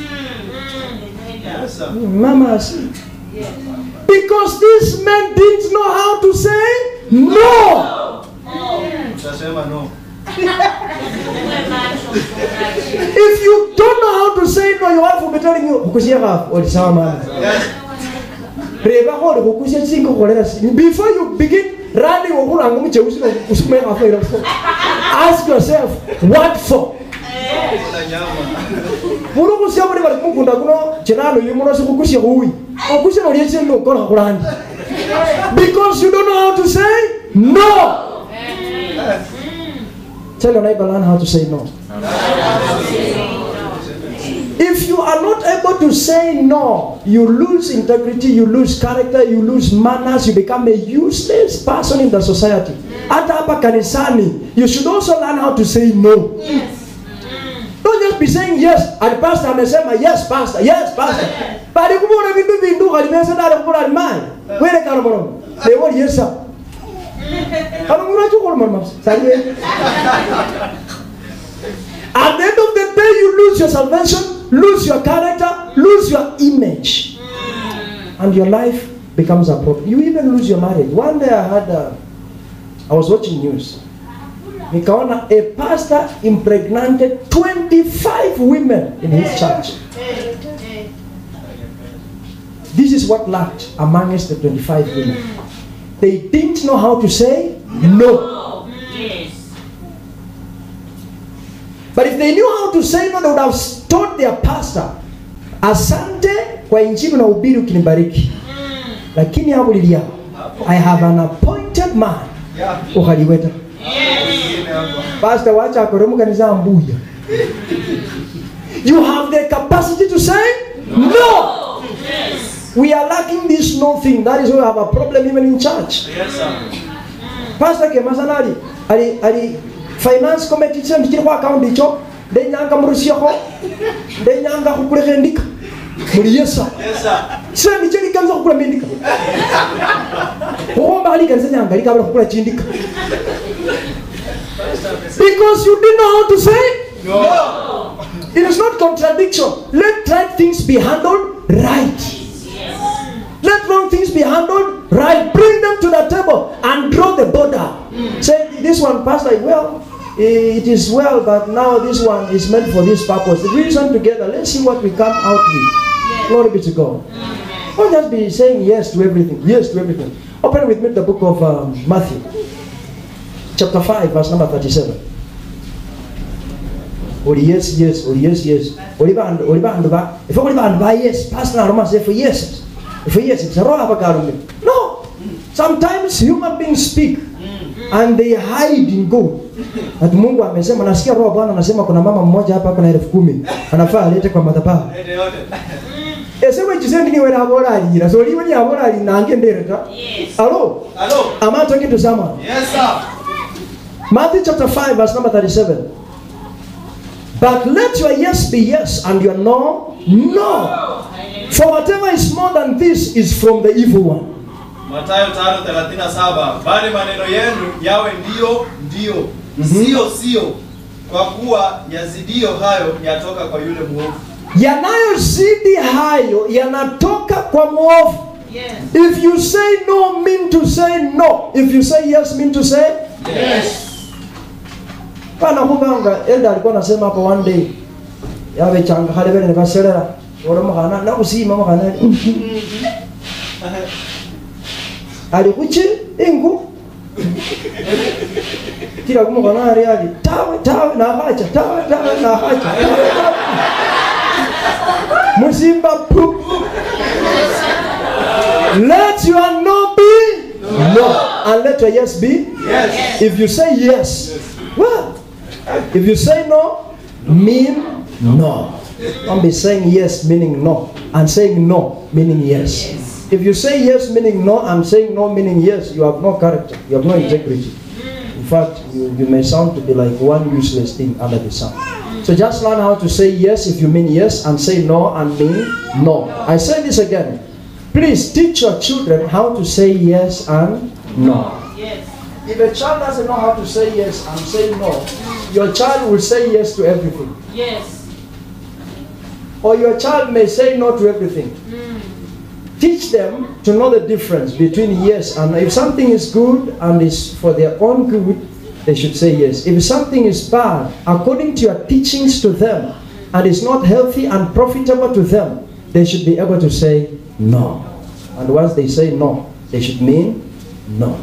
Mama, because these men didn't know how to say no. Utasema no. If you don't know how to say no, your wife will be telling you, before you begin running, ask yourself, what for? Because you don't know how to say no. Tell your neighbor, learn how to say no. If you are not able to say no, you lose integrity, you lose character, you lose manners, you become a useless person in the society. Hata hapa kanisani, you should also learn how to say no. Yes. Don't just be saying yes. And pastor amesema yes, pastor, yes, pastor. But if you want to be doing kalimesema na kupora mali, wewe kana bora. They want yes sir. At the end of the day, you lose your salvation, lose your character, lose your image, and your life becomes a problem. You even lose your marriage. One day I was watching news. Nikaona a pastor impregnated 25 women in his church. This is what lacked amongst the 25 women. They didn't know how to say no. Yes. But if they knew how to say no, they would have told their pastor, asante kwa injili na ubiri ukinibariki. Lakini hapo lilia, I have an appointed man. Ukaliweta. Pastor wacha akoromu kanisa mbuja. You have the capacity to say no. Yes. We are lacking this no thing. That is why we have a problem even in church. Yes, sir. Pastor Kemasanali, ali finance committee change kile kwa account hicho, ndenyanga murusiyako, ndenyanga kukurekendika. Muri yesa. Yes, sir. Sasa ni chini kanza kukula mendika. Kuomba ali kanza nyanga ali kabla kukula chindika. Because you didn't know how to say No. it is not contradiction. Let right things be handled right. Let wrong things be handled right. Bring them to the table and draw the border. Say this one, Pastor, well, it is well, but now this one is meant for this purpose. Reason together. Let's see what we come out with. Glory be to God. Don't just be saying yes to everything. Yes to everything. Open with me the book of Matthew, chapter 5, verse number 37. Or yes, yes, or yes, yes. Or if yes, Pastor Roma say for yes. For yes, it's a raw no. Sometimes human beings speak and they hide in God. At Mungu amesema nasikia roho Bwana anasema kuna mama mmoja hapa kuna 10,000 anafaa alete kwa madhabahu. Esewe chisendi ni wera bora alira. So liwe ni abora ali nange ndereta. Yes. Hello? Hello. Am I talking to someone? Yes, sir. Matthew chapter 5 verse number 37. But let your yes be yes and your no, no. For whatever is more than this is from the evil one. Mathayo 5:37. Bali maneno yenu yawe ndio, sio sio. Kwa kuwa yazidio hayo yatoka kwa yule muovu. Yanayozidi hayo yanatoka kwa muovu. Yes. If you say no, mean to say no. If you say yes, mean to say Yes. Pana hunganga elder alikuwa anasema hapo one day. Yawe changa hale bene baserera. Ora mwana na usima mwana. Alikuchi ingu. Kila kumwana ari ali. Tawe na hacha, tawe na hacha. Musimba pu. Let your no be no. And let your yes be Yes. If you say yes, well, if you say no, mean no. Don't be saying yes meaning no, and saying no meaning yes. If you say yes meaning no, and saying no meaning yes, you have no character, you have no integrity. In fact, you may sound to be like one useless thing under the sun. So just learn how to say yes if you mean yes, and say no and mean no. I say this again. Please teach your children how to say yes and no. Yes. If a child doesn't know how to say yes and say no, your child will say yes to everything. Yes. Or your child may say no to everything. Teach them to know the difference between yes and no. If something is good and is for their own good, they should say yes. If something is bad, according to your teachings to them, and is not healthy and profitable to them, they should be able to say no. And once they say no, they should mean no.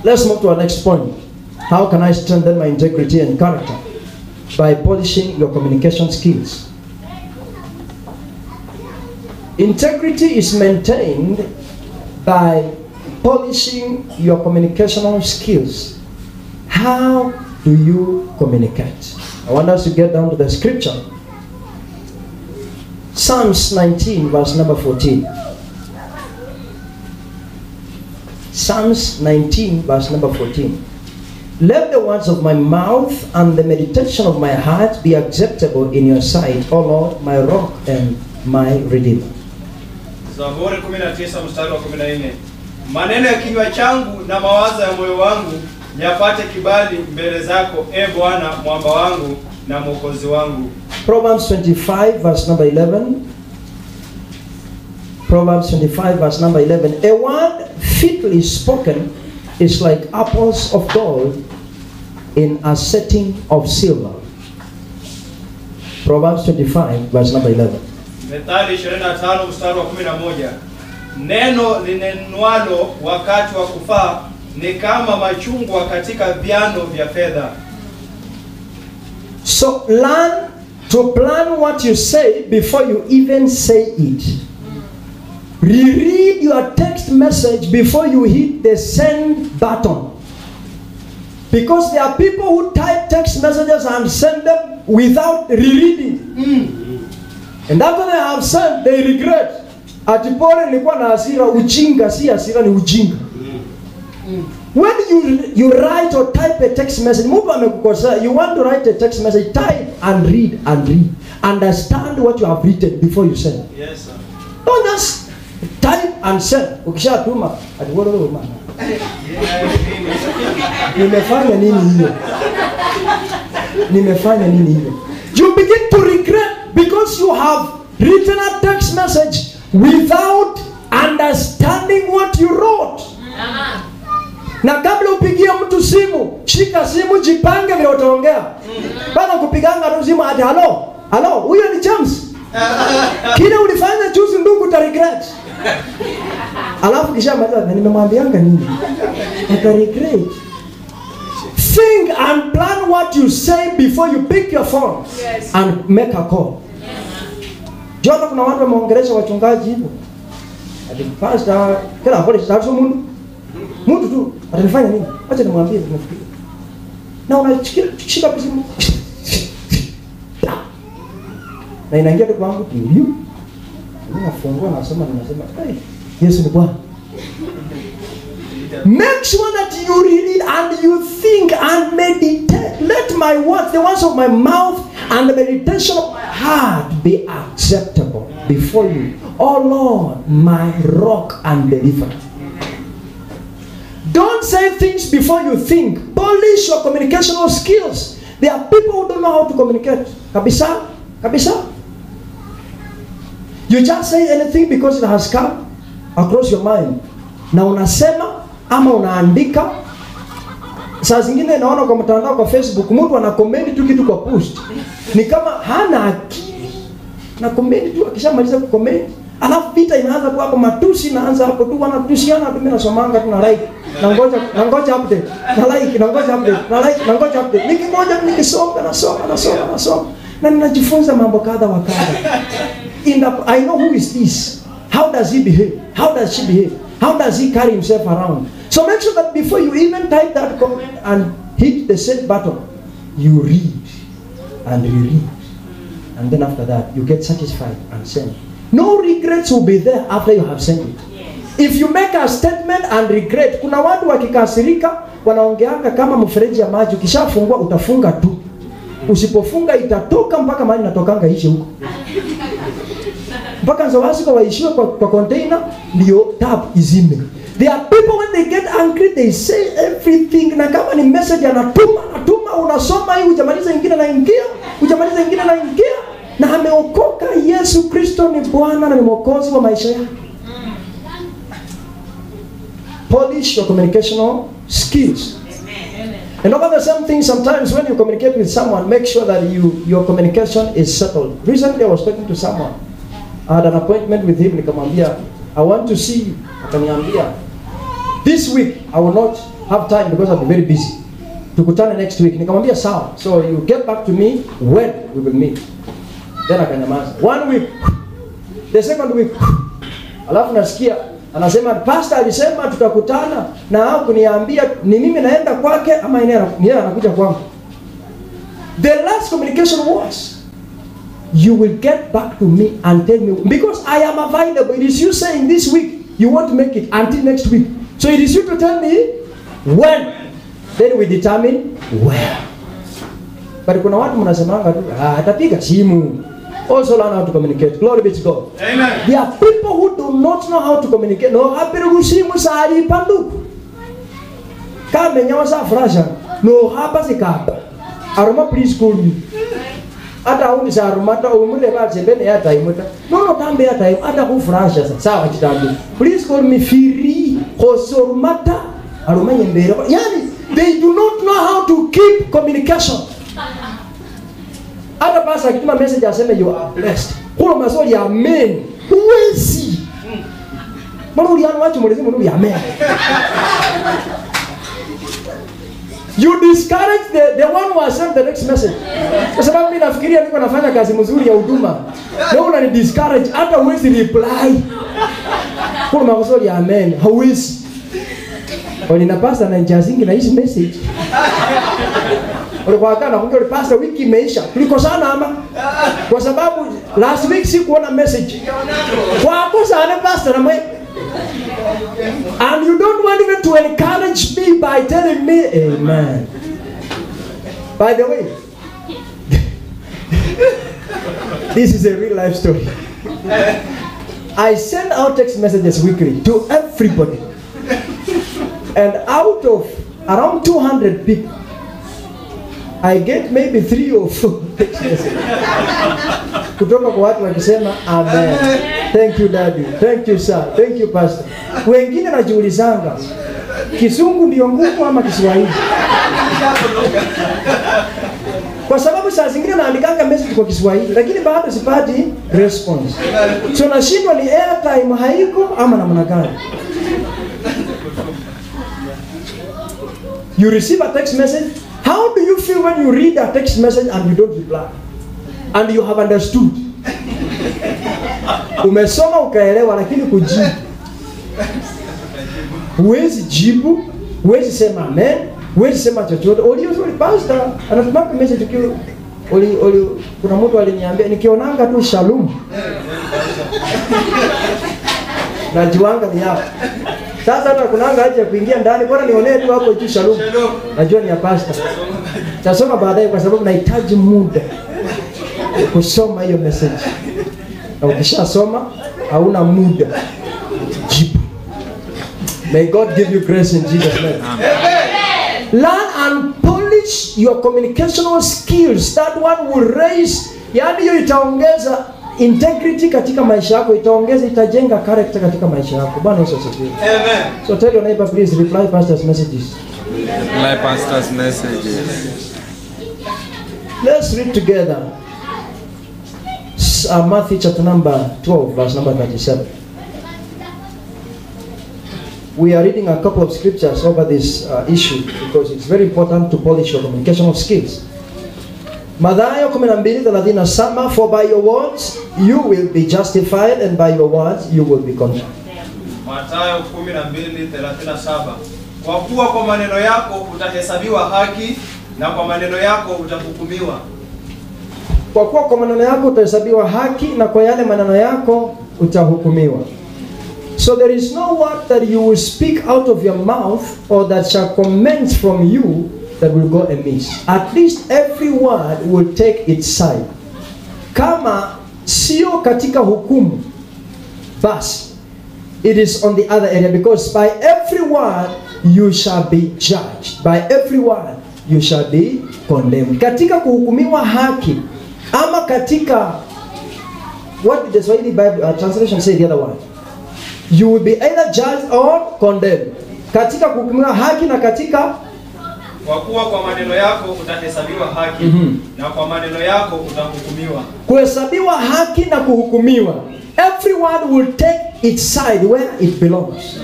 Let's move to our next point. How can I strengthen my integrity and character? By polishing your communication skills. Integrity is maintained by polishing your communicational skills. How do you communicate? I want us to get down to the scripture. Psalms 19 verse number 14. Psalms 19 verse number 14. Let the words of my mouth and the meditation of my heart be acceptable in your sight, O Lord, my rock and my redeemer. Zaburi 19 mstari wa 14. Maneno ya kinywa changu na mawazo ya moyo wangu yapate kibali mbele zako, e Bwana, mwamba wangu na mwokozi wangu. Proverbs 25 verse number 11. Proverbs 25 verse number 11. A word fitly spoken is like apples of gold in a setting of silver. Proverbs 25 verse number 11. Methali 25 mstari wa 11. Neno linenwalo wakati wa kufaa ni kama machungwa katika viano vya fedha. So learn to plan what you say before you even say it. Reread your text message before you hit the send button. Because there are people who type text messages and send them without rereading. And after they have sent, they regret. Atipole nilikuwa na hasira, ujinga si hasira, ni ujinga. When you write or type a text message, mtu amekukosea, you want to write a text message, type and read and read. Understand what you have written before you send. Yes, sir. Don't just type and send. Ukishatuma, atipole wewe mama. Nimefanya nini hiyo? Nimefanya nini hiyo? You begin to regret because you have written a text message without understanding what you wrote. Na kabla upigie mtu simu, shika simu, jipange vile utaongea. Bana kupiganga tu simu ati hello, huyo ni James. Kile ulifanya juzi ndugu uta regret. Alafu kisha maliza nimemwambianga nini? Uta regret. Think and plan what you say before you pick your phone and make a call. Jana kuna watu wameongelesha wachungaji hivyo. Ati pastor kila hapo tatu mtu tu atanifanya nini? Acha nimwambie tunafikiria. Na unashika simu. Na inaingia tu kwangu ndio. Ninafungua nasoma hey, Yesu ni Bwana. Make sure that you read it and you think and meditate. Let my words, the words of my mouth and the meditation of my heart be acceptable before you. Oh Lord, my rock and deliverer. Don't say things before you think. Polish your communicational skills. There are people who don't know how to communicate. Kabisa. You just say anything because it has come across your mind. Na unasema ama unaandika. Saa zingine naona kwa mtandao kwa Facebook mtu ana comment tu kitu kwa post. Ni kama hana akili. Na comment tu akishamaliza ku comment, alafu vita inaanza tu hapo, matusi inaanza hapo tu, wanatusiana tu, mimi nasomanga tu na like. Na ngoja update. Na like, na ngoja update. Na like, na ngoja update. Nikingoja nikisoma nasoma. Na ninajifunza mambo kadha wa kadha. I know who is this. How does he behave? How does she behave? How does he carry himself around? So make sure that before you even type that comment and hit the send button, you read and reread. And then after that, you get satisfied and send. No regrets will be there after you have sent it. If you make a statement and regret, kuna watu wakikasirika wanaongeanga kama mfereji ya maji, ukishafungua utafunga tu. Usipofunga itatoka mpaka mahali natokanga ishe huko. Mpaka nzawasi kwa waishiwe kwa container ndio tap izime. There are people when they get angry they say everything, na kama ni message anatuma unasoma hii ujamaliza ingine na ingia, na ameokoka. Yesu Kristo ni Bwana na ni Mwokozi wa maisha yake. Polish your communicational skills. And over the same thing, sometimes when you communicate with someone, make sure that your communication is settled. Recently I was talking to someone. I had an appointment with him. Nikamwambia, I want to see you. Akaniambia, this week I will not have time because I'll be very busy. Tukutane next week. Nikamwambia sawa. So you get back to me when we will meet. Then akanyamaza. 1 week. The second week. Alafu nasikia anasema pastor alisema tutakutana na hakuniambia ni mimi naenda kwake ama yeye anakuja kwangu. The last communication was, you will get back to me and tell me, because I am available. It is you saying this week you want to make it until next week. So it is you to tell me when. Then we determine where. But kuna watu mnasemanga tu atapiga simu. Also learn how to communicate. Glory be to God. Amen. There are people who do not know how to communicate. No, hapiru simu sari pandu. Kame nyawa sa frasha. No, hapa sikapa. Aroma please call me. Ata uni sa aroma ta umule ba sebene ya time ta. No tambe ya time ata ku frasha sa. Sawa kitambi. Please call me firi kosormata aroma nyembera. Yani they do not know how to keep communication. Hata pastor akituma message aseme you are blessed. Kuna maswali ya amen. Huwezi. Mbona uliana watu mweleze mbona ya amen? You discourage the one who has sent the next message. Kwa sababu mimi nafikiria niko nafanya kazi mzuri ya huduma. Leo unani discourage hata huwezi reply. Kuna maswali ya amen. Huwezi. Nina pastor na jazingi na hizi message. Ulikuwa kana kumbe pastor wiki imeisha. Tulikosana ama? Kwa sababu last week sikuona message. Kwa kosa ana pastor na mwe. And you don't want even to encourage me by telling me amen. By the way, this is a real life story. I send out text messages weekly to everybody. And out of around 200 people, I get maybe 3 or 4 text messages. Kutoka kwa watu wakisema amen. Thank you daddy. Thank you sir. Thank you pastor. Wengine najiulizanga Kisungu ndio nguvu ama Kiswahili? Kwa sababu saa zingine naandikanga message kwa Kiswahili lakini bado sipati response. So nashindwa ni airtime haiko ama namna gani? You receive a text message. How do you feel when you read a text message and you don't reply? And you have understood? Umesoma ukaelewa lakini kujibu. Huwezi jibu, huwezi sema amen, huwezi sema chochote. Uli pastor anatuma message tukio kuna mtu aliniambia nikionanga tu shalom. Najuanga ni hapo. Sasa hata kunanga haja kuingia ndani, bora nionee tu hapo juu shalom. Najua ni ya pastor. Tasoma baadaye kwa sababu nahitaji muda kusoma hiyo message. Na ukishasoma hauna muda jibu. May God give you grace in Jesus' name. Amen. Learn and polish your communicational skills. That one will raise, yani hiyo itaongeza integrity katika maisha yako, itajenga character katika maisha yako. Bwana Yesu asifiwe. Amen. So tell your neighbor, please reply pastor's messages. Reply pastor's messages. Let's read together. Matthew chapter number 12, verse number 37. We are reading a couple of scriptures over this issue because it's very important to polish your communicational skills. Mathayo 12:37, for by your words you will be justified and by your words you will be condemned. Mathayo 12:37, kwa kuwa kwa maneno yako utahesabiwa haki na kwa maneno yako utahukumiwa. Kwa kuwa kwa maneno yako utahesabiwa haki na kwa yale maneno yako utahukumiwa. So there is no word that you will speak out of your mouth or that shall commence from you that will go amiss. At least every word will take its side. Kama sio katika hukumu, basi it is on the other area, because by every word you shall be judged. By every word you shall be condemned. Katika kuhukumiwa haki ama katika, what did the Swahili Bible translation say the other one? You will be either judged or condemned. Katika kuhukumiwa haki na katika, kwa kuwa kwa maneno yako utahesabiwa haki na kwa maneno yako utahukumiwa. Kuhesabiwa haki na kuhukumiwa. Every word will take its side where it belongs.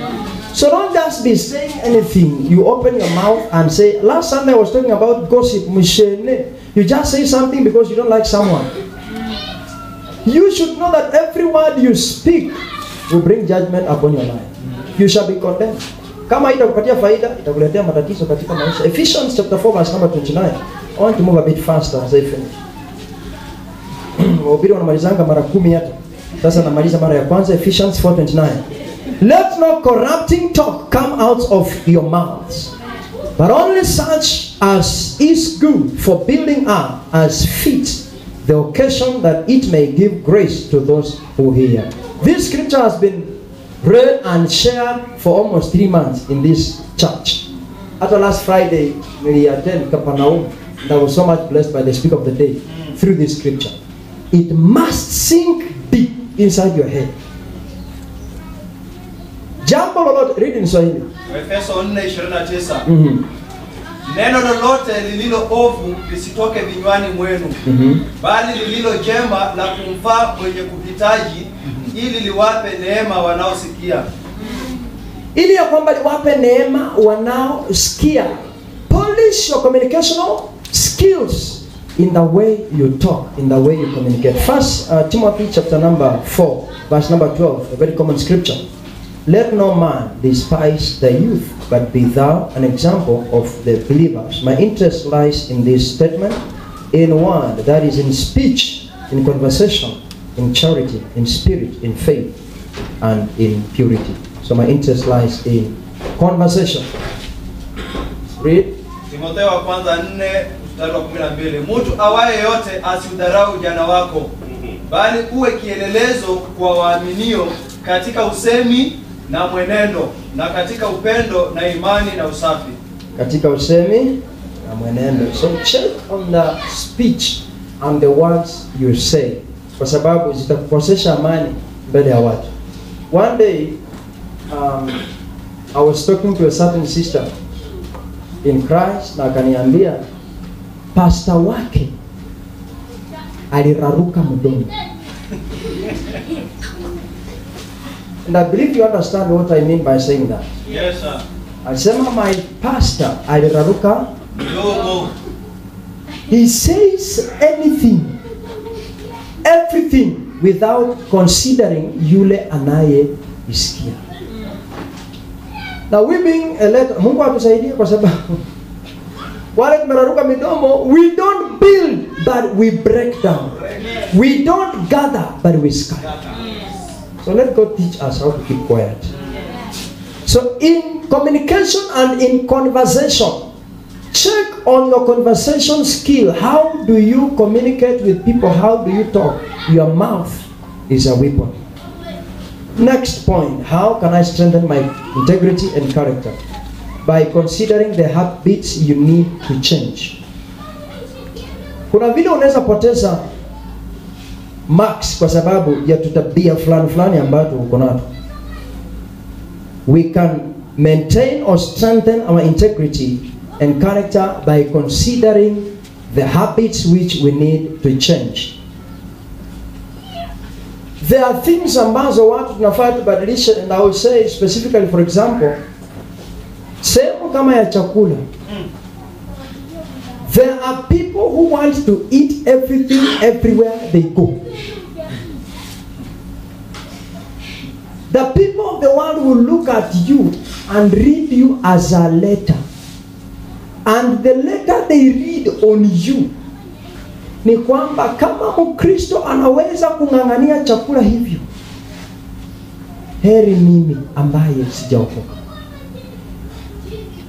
So don't just be saying anything. You open your mouth and say, last Sunday I was talking about gossip. You just say something because you don't like someone. You should know that every word you speak will bring judgment upon your life. You shall be condemned. Kama itakupatia faida, itakuletea matatizo katika maisha. Ephesians chapter 4 verse number 29. I want to move a bit faster as I finish. Wahubiri wanamalizanga mara 10 hata. Sasa namaliza mara ya kwanza, Ephesians 4:29. Let no corrupting talk come out of your mouths, but only such as is good for building up as fit the occasion, that it may give grace to those who hear. This scripture has been read and shared for almost 3 months in this church. After last Friday, we attended Capernaum, and I was so much blessed by the speaker of the day through this scripture. It must sink deep inside your head. Jambo lolote, read in Swahili. Efeso 4:29. neno lolote lililo ovu lisitoke vinywani mwenu, bali lililo jema la kumfaa mwenye kuhitaji, ili liwape neema wanaosikia. Ili ya kwamba liwape neema wanaosikia. Polish your communicational skills in the way you talk, in the way you communicate. First Timothy chapter number 4, verse number 12, a very common scripture. Let no man despise the youth, but be thou an example of the believers. My interest lies in this statement, in one, that is in speech, in conversation, in charity, in spirit, in faith, and in purity. So my interest lies in conversation. Read. Timotheo wa kwanza 4:12. Mtu awaye yote asiudharau ujana wako, bali uwe kielelezo kwa waaminio katika usemi na mwenendo, na katika upendo na imani na usafi. Katika usemi na mwenendo. So check on the speech and the words you say, kwa sababu zitakukosesha amani mbele ya watu. One day I was talking to a certain sister in Christ, na akaniambia pastor wake aliraruka mdomo. And I believe you understand what I mean by saying that. Yes, sir. Alisema my pastor aliraruka Mdomo. He says anything, everything without considering yule anaye isikia. Now we being a letter, Mungu atusaidie kwa sababu wale tumeraruka midomo, we don't build but we break down. We don't gather but we scatter. So let God teach us how to keep quiet. So in communication and in conversation, check on your conversation skill. How do you communicate with people? How do you talk? Your mouth is a weapon. Next point, how can I strengthen my integrity and character? By considering the habits you need to change. Kuna vile unaweza poteza marks kwa sababu ya tutabia fulani ambazo uko nazo. We can maintain or strengthen our integrity and character by considering the habits which we need to change. There are things ambazo watu tunafaa tubadilishe, and I will say specifically, for example, sehemu kama ya chakula. There are people who want to eat everything everywhere they go. The people of the world will look at you and read you as a letter. And the letter they read on you ni kwamba kama Mkristo anaweza kung'ang'ania chakula hivyo, heri mimi ambaye sijaokoka.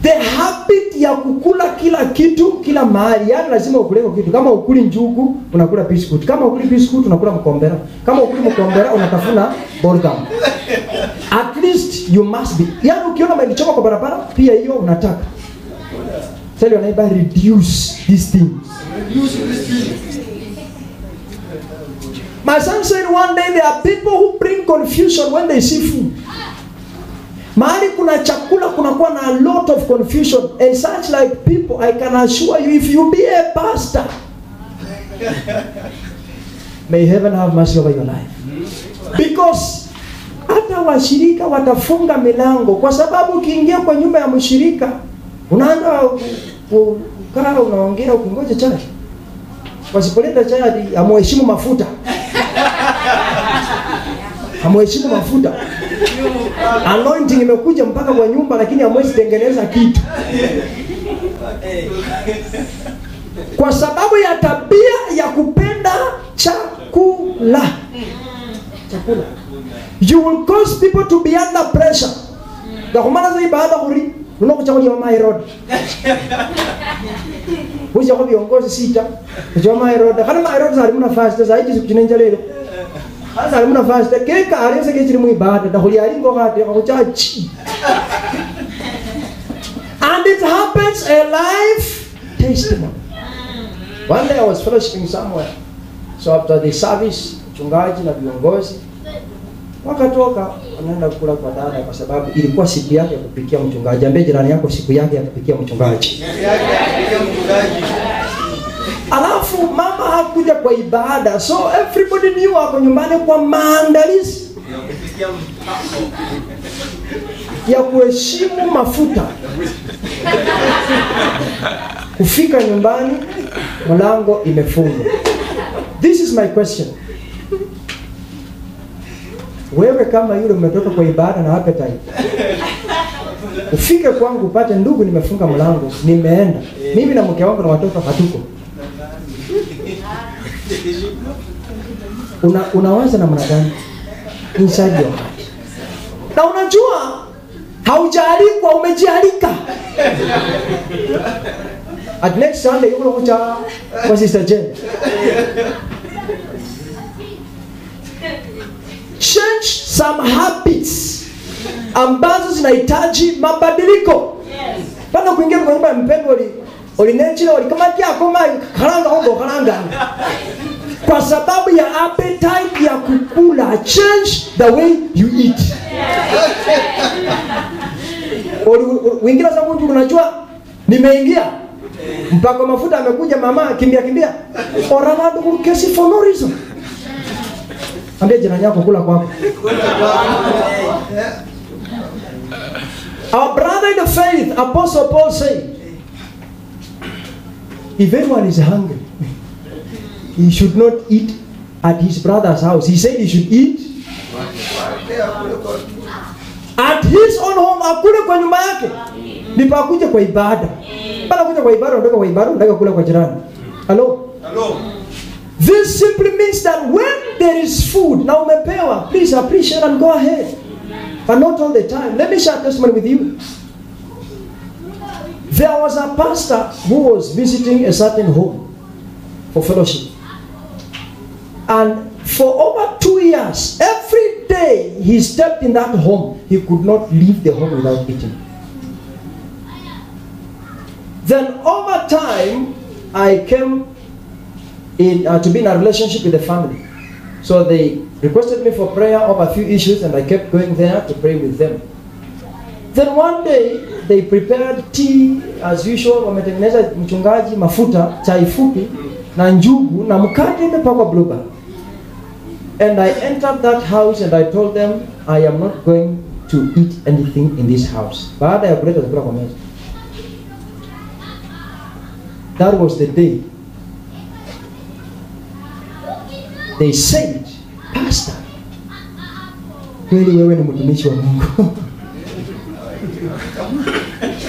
The habit ya kukula kila kitu kila mahali, yani lazima ukule kitu. Kama ukuli njugu unakula biscuit, kama ukuli biscuit unakula mkombera, kama ukuli mkombera unatafuna burger. At least you must be, yani ukiona mahindi choma kwa barabara pia hiyo unataka. Tell your neighbor, reduce these things. My son said one day there are people who bring confusion when they see food. Mahali kuna chakula kunakuwa na a lot of confusion, and such like people, I can assure you, if you be a pastor, may heaven have mercy over your life. Because hata washirika watafunga milango kwa sababu ukiingia kwa nyumba ya mshirika unaanza kukaa unaongea ukingoja chai. Wasipoleta chai amheshimu mafuta. Amheshimu mafuta. Anointing imekuja mpaka kwa nyumba lakini hamwezi tengeneza kitu. Kwa sababu ya tabia ya kupenda chakula. Chakula. You will cause people to be under pressure. Dakumana za ibada kuri unakuchakulia mama Herod. Huja kwa viongozi sita. Kwa mama Herod. Kana mama Herod zalimuna fast zaidi zikinenja leo. Hasa zalimuna fast keka alese kechiri mu ibada dakulia alingo kate akuchachi. And it happens a life testimony. One day I was fellowshipping somewhere. So after the service, mchungaji na viongozi Wakatoka wanaenda kula kwa dada kwa sababu ilikuwa siku yake ya kupikia mchungaji. Ambie jirani yako siku yake ya kupikia mchungaji. Alafu mama hakuja kwa ibada, so everybody knew wako nyumbani kwa maandalizi ya kuheshimu mafuta. Kufika nyumbani mlango imefungwa. This is my question. Wewe kama yule umetoka kwa ibada na appetite, ufike kwangu upate ndugu nimefunga mlango, nimeenda. Mimi na mke wangu na watoto hatuko. Unawaza namna gani inside your heart? Na unajua haujalikwa, umejialika. At next Sunday uko kuja kwa Sister Jane. Change some habits ambazo zinahitaji mabadiliko. Pana kuingia kwa nyumba ya mpendwa olinechile walikamati akoma karanga hongo karanga. Kwa sababu ya appetite ya kukula, change the way you eat. Wengine sasa mtu unajua nimeingia mpaka mafuta amekuja mama kimbia. Orana ndugu kesi for no reason. Ambia jirani yako kula kwako. Our brother in the faith, Apostle Paul said, if anyone is hungry, he should not eat at his brother's house. He said he should eat at his own home. Akule kwa nyumba yake. Nipa kuja kwa ibada. Bala kuja kwa ibada, unataka kwa ibada, unataka kula kwa jirani. Hello? This simply means that when there is food, now umepewa, please appreciate and go ahead. But not all the time. Let me share a testimony with you. There was a pastor who was visiting a certain home for fellowship. And for over 2 years, every day he stepped in that home, he could not leave the home without eating. Then over time, I came in to be in a relationship with the family. So they requested me for prayer over a few issues, and I kept going there to pray with them. Then one day they prepared tea as usual. Wametengeneza mchungaji mafuta, chai fupi na njugu na mkate imepakwa blueband. And I entered that house and I told them I am not going to eat anything in this house. Baada ya kuleta chakula kwa meza. That was the day they said, Pastor, kweli wewe ni mtumishi wa Mungu.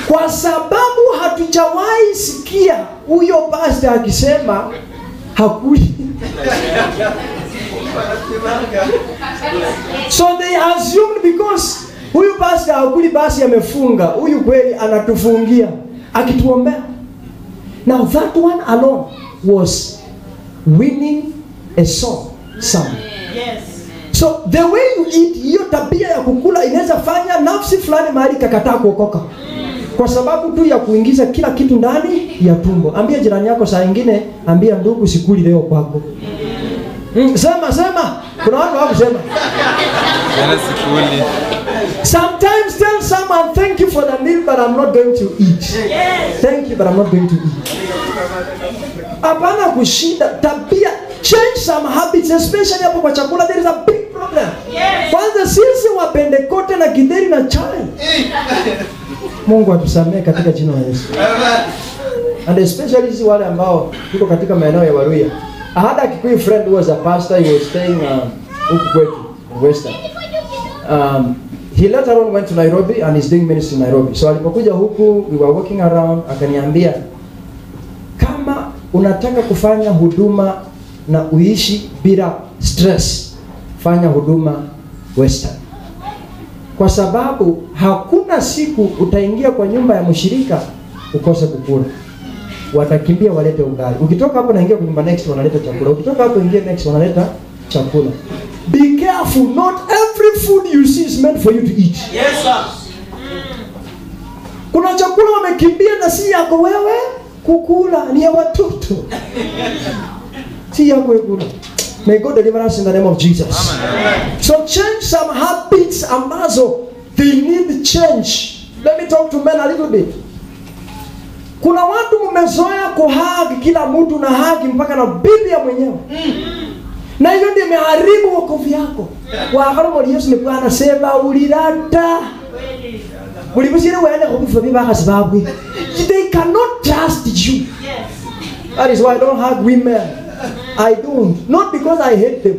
Kwa sababu hatujawahi sikia huyo pastor akisema hakuli. So they assumed because huyu pastor hakuli basi amefunga, huyu kweli anatufungia akituombea. Now that one alone was winning a soul somewhere. Yes. So the way you eat, hiyo tabia ya kukula inaweza fanya nafsi fulani mahali kakataa kuokoka. Kwa sababu tu ya kuingiza kila kitu ndani ya tumbo. Ambia jirani yako saa nyingine, ambia ndugu sikuli leo kwako. Sema. Kuna watu hawakusema. Jana sikuli. Sometimes tell someone thank you for the meal but I'm not going to eat. Yes. Thank you but I'm not going to eat. Hapana kushinda tabia. Change some habits, especially hapo kwa chakula. There is a big problem. Yes. Kwanza sisi wapende kote na githeri na chai. Mungu atusamee katika jina la Yesu. And especially sisi wale ambao tuko katika maeneo ya Waruya. I had a Kikuyu friend who was a pastor. He was staying huku kwetu in Western. He later on went to Nairobi and is doing ministry in Nairobi. So alipokuja huku, we were walking around, akaniambia kama unataka kufanya huduma na uishi bila stress, fanya huduma Western. Kwa sababu hakuna siku utaingia kwa nyumba ya mshirika ukose kukula. Watakimbia walete ugali. Ukitoka hapo naingia kwa nyumba next wanaleta chakula. Ukitoka hapo ingia next wanaleta chakula. Be careful, not every food you see is meant for you to eat. Yes, sir. Kuna chakula wamekimbia na si yako wewe kukula, ni ya watoto. Si yako kukula. May God deliver us in the name of Jesus. So change some habits ambazo they need change. Let me talk to men a little bit. Kuna watu mmezoea kuhug kila mtu na hug mpaka na bibi ya mwenyewe. Na hiyo ndio imeharibu wokovu yako. Wakati mmoja Yesu alikuwa anasema ulirata. Ulibusire waende kubifa bibi baka sababu. They cannot trust you. Yes. That is why I don't hug women. I don't. Not because I hate them,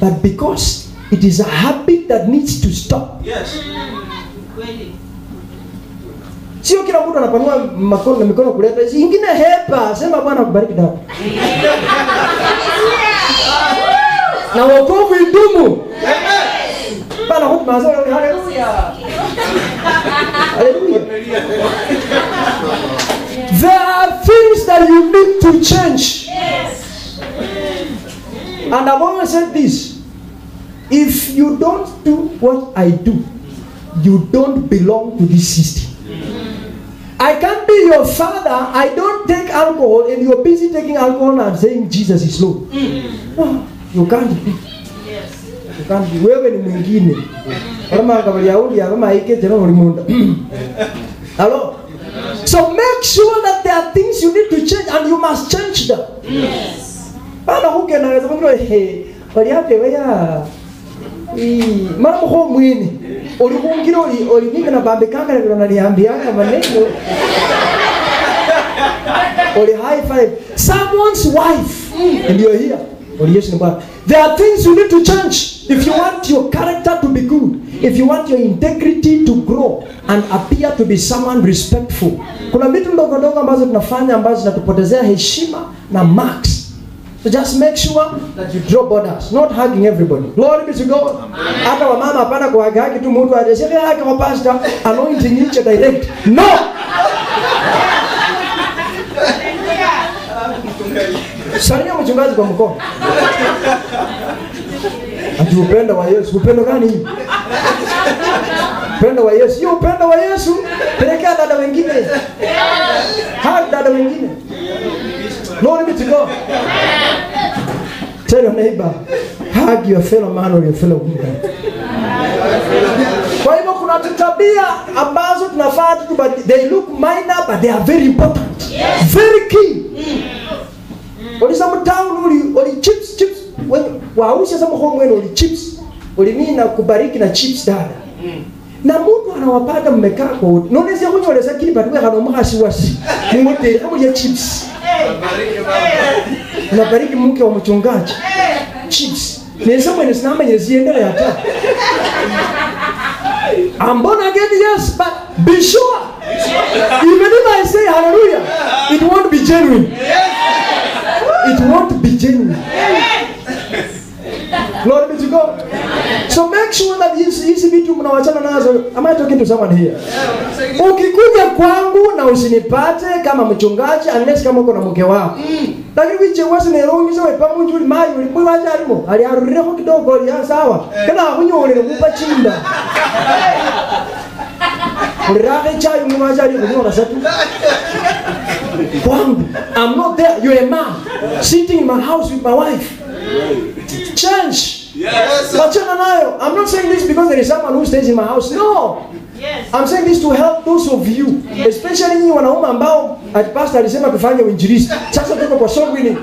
but because it is a habit that needs to stop. Yes. Sio kila mtu anapanua mikono kuleta. Ingine hepa, sema Bwana akubariki dada. Na wokovu idumu. Bana huko mazao haleluya. Haleluya. There are things that you need to change. Yes. And I've always said this. If you don't do what I do, you don't belong to this system. I can't be your father. I don't take alcohol and you're busy taking alcohol and saying Jesus is Lord. No, you can't be. Yes. You can't be. Wewe ni mwingine. Kama kabla ya uli kama haike tena ulimunda. Hello? So make sure that there are things you need to change and you must change them. Yes. Bana huke na weza mwingine wali hape weya mara mko mwini ulikungira ulininga na bambe kanga na naniambiana maneno oli high five someone's wife and you're here oli Yesu ni. There are things you need to change if you want your character to be good, if you want your integrity to grow and appear to be someone respectful. Kuna vitu ndogo ndogo ambazo tunafanya ambazo zinatupotezea heshima na marks. So just make sure that you draw borders, not hugging everybody. Glory be to God. Hata wa mama hapana kuhagi tu mtu ajesheke yake kwa pastor anointing each direct. No. Salia mchungaji kwa mkono. Ati upendo wa Yesu, upendo gani? Upendo wa Yesu, hiyo upendo wa Yesu, pelekea dada wengine. Hug dada wengine. Glory be to God. Tell your neighbor, hug your fellow man or your fellow woman. Kwa hivyo kuna tabia ambazo tunafaa tu, but they look minor but they are very important. Very key. Oli some town oli chips when wausha some home when oli chips oli mimi na kubariki na chips dada. Na mtu anawapata mmekaa kwa wote. Nonezi ya kunyo lesa kili patuwe hano mhasi wasi. Mwote kama ya chips. Unabariki mke wa mchungaji. Chips. Nesa mwene sinama yeziendele hata. I'm born again, yes, but be sure. Even if I say hallelujah, it won't be genuine. It won't be genuine. Glory be to God. So make sure that hizi vitu mnawachana nazo. Am I talking to someone here? Ukikuja kwangu na usinipate kama mchungaji unless kama uko na mke wako. Lakini wiche wasi nerongi sawa pamoja uli maji uli kwa jarimo. Ali arurire ko kidogo ya sawa. Kana kunyole kupa chinda. Ulirave chai mwaja ali kunyona satu. Kwangu, I'm not there. You're a man sitting in my house with my wife. Change. Yes. I'm not saying this because there is someone who stays in my house. No. Yes. I'm saying this to help those of you, especially nyinyi wanaume ambao at pastor alisema tufanye uinjilisti. Sasa tuko kwa soul winning.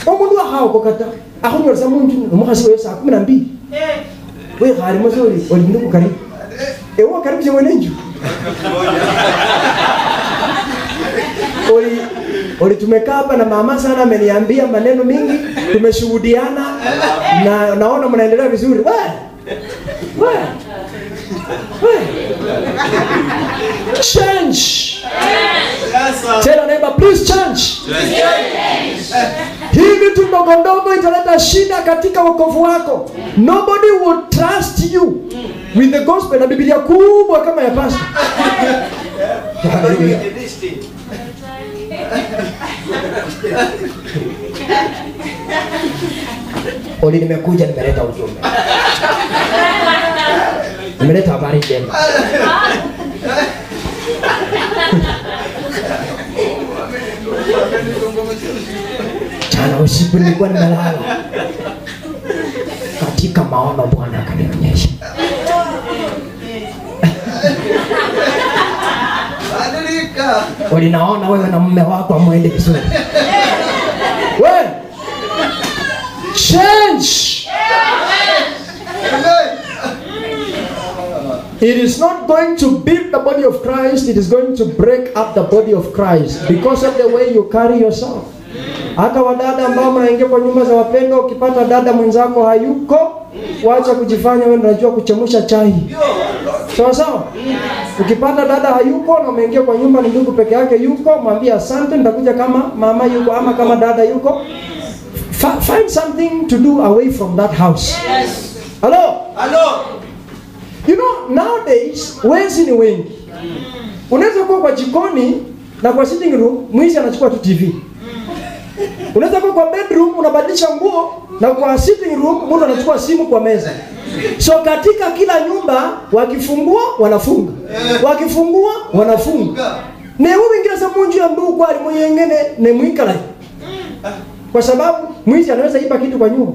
Omundu hao kokata. Ahunyo za mundu mukasi wewe saa 12. Wewe hari mzuri, olindu karibu. Ewa karibu je mwenenju. Oli tumekaa hapa na mama sana ameniambia maneno mingi, tumeshuhudiana na naona mnaendelea vizuri. Wewe. Change. Tell your neighbor, please change. Hivi tu ndogo ndogo italeta shida katika wokovu wako. Nobody will trust you with the gospel na Biblia kubwa kama ya pastor. Oli nimekuja nimeleta ujumbe. Nimeleta habari njema. Jana usiku nilikuwa nimelala. Katika maono Bwana akanionyesha. Badilika. Walinaona wewe na mume wako amwende vizuri. Wewe change. It is not going to build the body of Christ, it is going to break up the body of Christ because of the way you carry yourself. Hata wadada ambao mnaingia kwa nyumba za wapendo, ukipata dada mwenzako hayuko, wacha kujifanya wewe unajua kuchemsha chai. Sawa sawa? Ukipata dada hayuko na umeingia kwa nyumba ni ndugu peke yake yuko, mwambie asante, nitakuja kama mama yuko ama kama dada yuko. Find something to do away from that house. Hello? Hello. You know, nowadays, wezi ni wengi. Unaweza kuwa kwa jikoni na kwa sitting room, mwizi anachukua tu TV. Unaweza kuwa kwa bedroom, unabadilisha nguo na kwa sitting room, mtu anachukua simu kwa meza. So katika kila nyumba, wakifungua, wanafunga. Wakifungua, wanafunga. Ne huyu ingira sa munju ya ndugu kwa alimuyengene ne mwikala. Kwa sababu mwizi anaweza iba kitu kwa nyumba.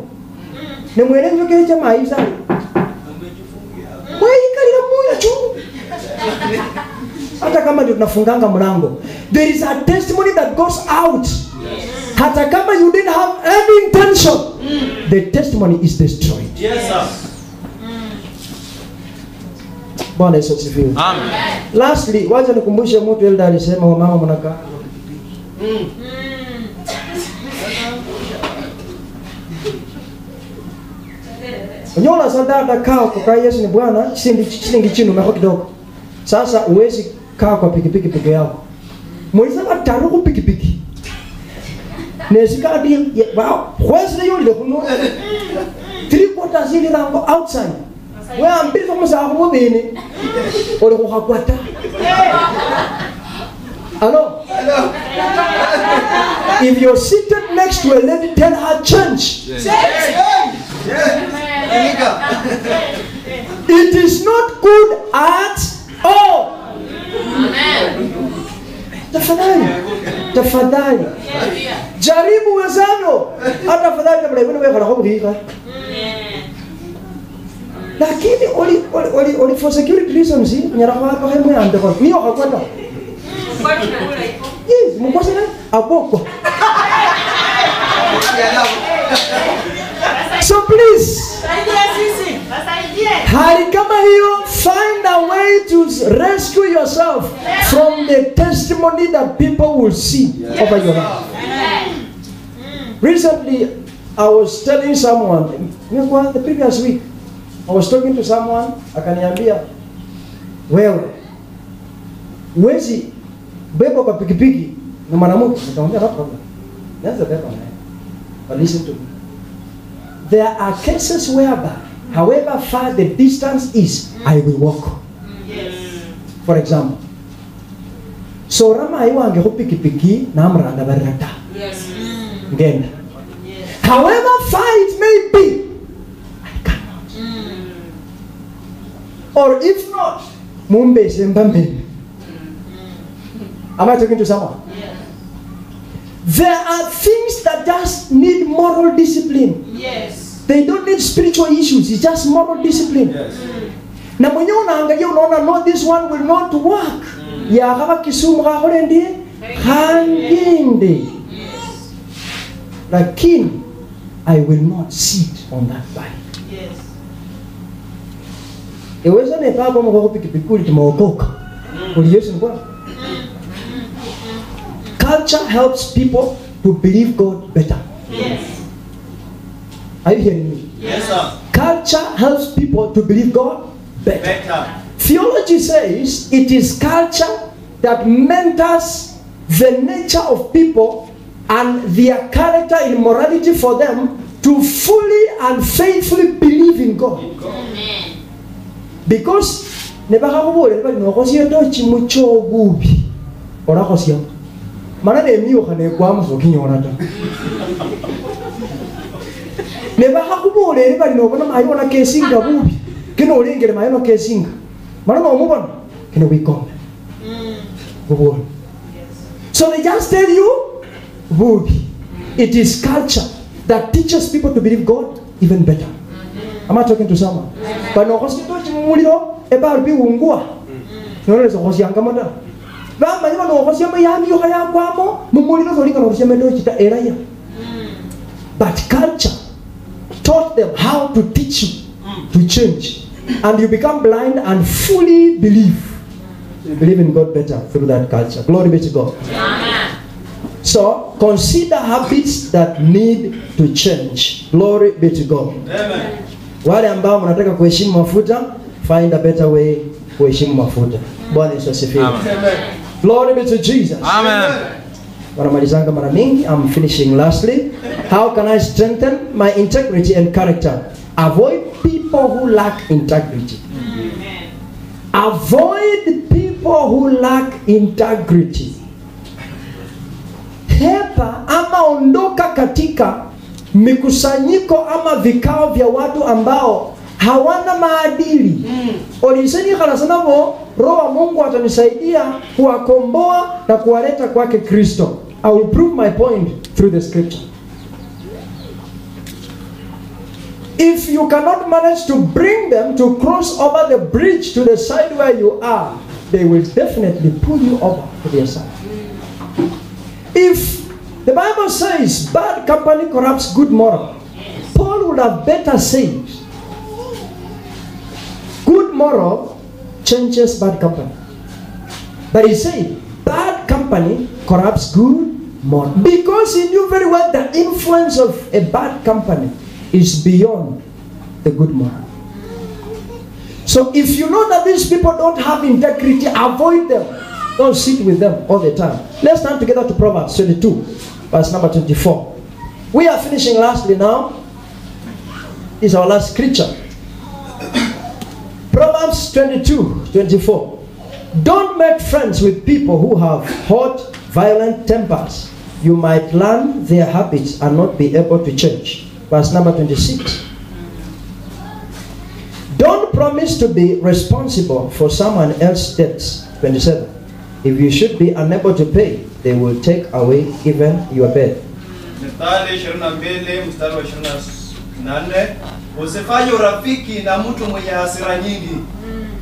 Ne mwelezi kile jamaa hizo. Hata kama ndio tunafunganga mlango, there is a testimony that goes out. Hata kama you didn't have any intention, the testimony is destroyed. Yes sir. Bwana Yesu asifiwe. Amen. Lastly, wacha nikumbushe mtu Elda alisema wa mama mnakaa. Unyola sadaka kao kwa Yesu ni Bwana, shilingi chini umeko kidogo. Sasa uwezi kaa kwa pikipiki peke yako. Mwisema taruku pikipiki. Nesika di wow, kwesi yule kuno. 3/4 zili rango outside. Wewe ambili kama za hapo bini. Ole kwa kwata. Hello? Hello. If you're seated next to a lady, tell her change. Yes. It is not good at all. Tafadhali. Jaribu wezavyo. Hata tafadhali kabla wewe kana kubika. Lakini oli for security reasons nyara hapa hemu ande kwa. Niyo hakwenda. Yes, mkosa na aboko. So please, hali kama hiyo, find a way to rescue yourself from the testimony that people will see over your life. Recently, I was telling someone, the previous week, I was talking to someone, akaniambia, wewe, wezi beba kwa pikipiki na mwanamke, nikamwambia no problem. That's the better man. But listen to me. There are cases whereby, however far the distance is, I will walk. Yes. For example, so Rama aiwange ko pikipiki na amranda barata. Yes. Ngenda. Yes. However far it may be, I cannot. Or if not, mumbe sembambe. Am I talking to someone? Yes. There are things that just need moral discipline. Yes. They don't need spiritual issues. It's just moral discipline. Yes. Na mwenye unaangalia unaona no, this one will not work. Ya kama Kisumu kakole ndiye hanginde. Lakini I will not sit on that bike. Yes. Eweza ne papa mko pikipiki ulitimokoka. Uliyesu ni Bwana. Culture helps people to believe God better. Yes. Are you hearing me? Yes sir. Culture helps people to believe God better. Better. Theology says it is culture that mentors the nature of people and their character in morality for them to fully and faithfully believe in God. Amen. Because nebaka kubole bali nokosi etochi mucho obubi orakosi mana nemiyo kane kwa muzokinyona ta nebaka kubole bali nokona mayona kesinga bubi kino olengere mayona kesinga mana no mubona kino wikombe kubole. So they just tell you bubi It is culture that teaches people to believe God even better. Am I talking to someone? But no, because you muliro eba bi ungua. No lezo kosi angamada. Ba manyama no kosi yami yo kaya kwamo mumuliro zolika no kosi mendo chita eraya. But culture taught them how to teach you to change, and you become blind and fully believe. So you believe in God better through that culture. Glory be to God. Amen. So consider habits that need to change. Glory be to God. Amen. Wale ambao mnataka kuheshimu mafuta, find a better way kuheshimu mafuta. Bwana Yesu asifiwe. Amen. Glory be to Jesus. Amen. Wanamalizanga mara mingi. I'm finishing lastly. How can I strengthen my integrity and character? Avoid people who lack integrity. Amen. Avoid people who lack integrity. Hepa ama ondoka katika mikusanyiko ama vikao vya watu ambao hawana maadili. Oliseni kanasema roho wa Mungu atanisaidia kuwakomboa na kuwaleta kwake Kristo. I will prove my point through the scripture. If you cannot manage to bring them to cross over the bridge to the side where you are, they will definitely pull you over to their side. If the Bible says bad company corrupts good moral, Paul would have better said good moral changes bad company. But he said bad company corrupts good moral, because he knew very well the influence of a bad company is beyond the good moral. So if you know that these people don't have integrity, avoid them. Don't sit with them all the time. Let's turn together to Proverbs 22, verse number 24. We are finishing lastly now. This is our last scripture. Proverbs 22, 24. Don't make friends with people who have hot, violent tempers. You might learn their habits and not be able to change. Verse number 26. Don't promise to be responsible for someone else's debts. 27. If you should be unable to pay, they will take away even your bed. Mithali 22 mstari wa 24. Usifanye urafiki na mtu mwenye hasira nyingi,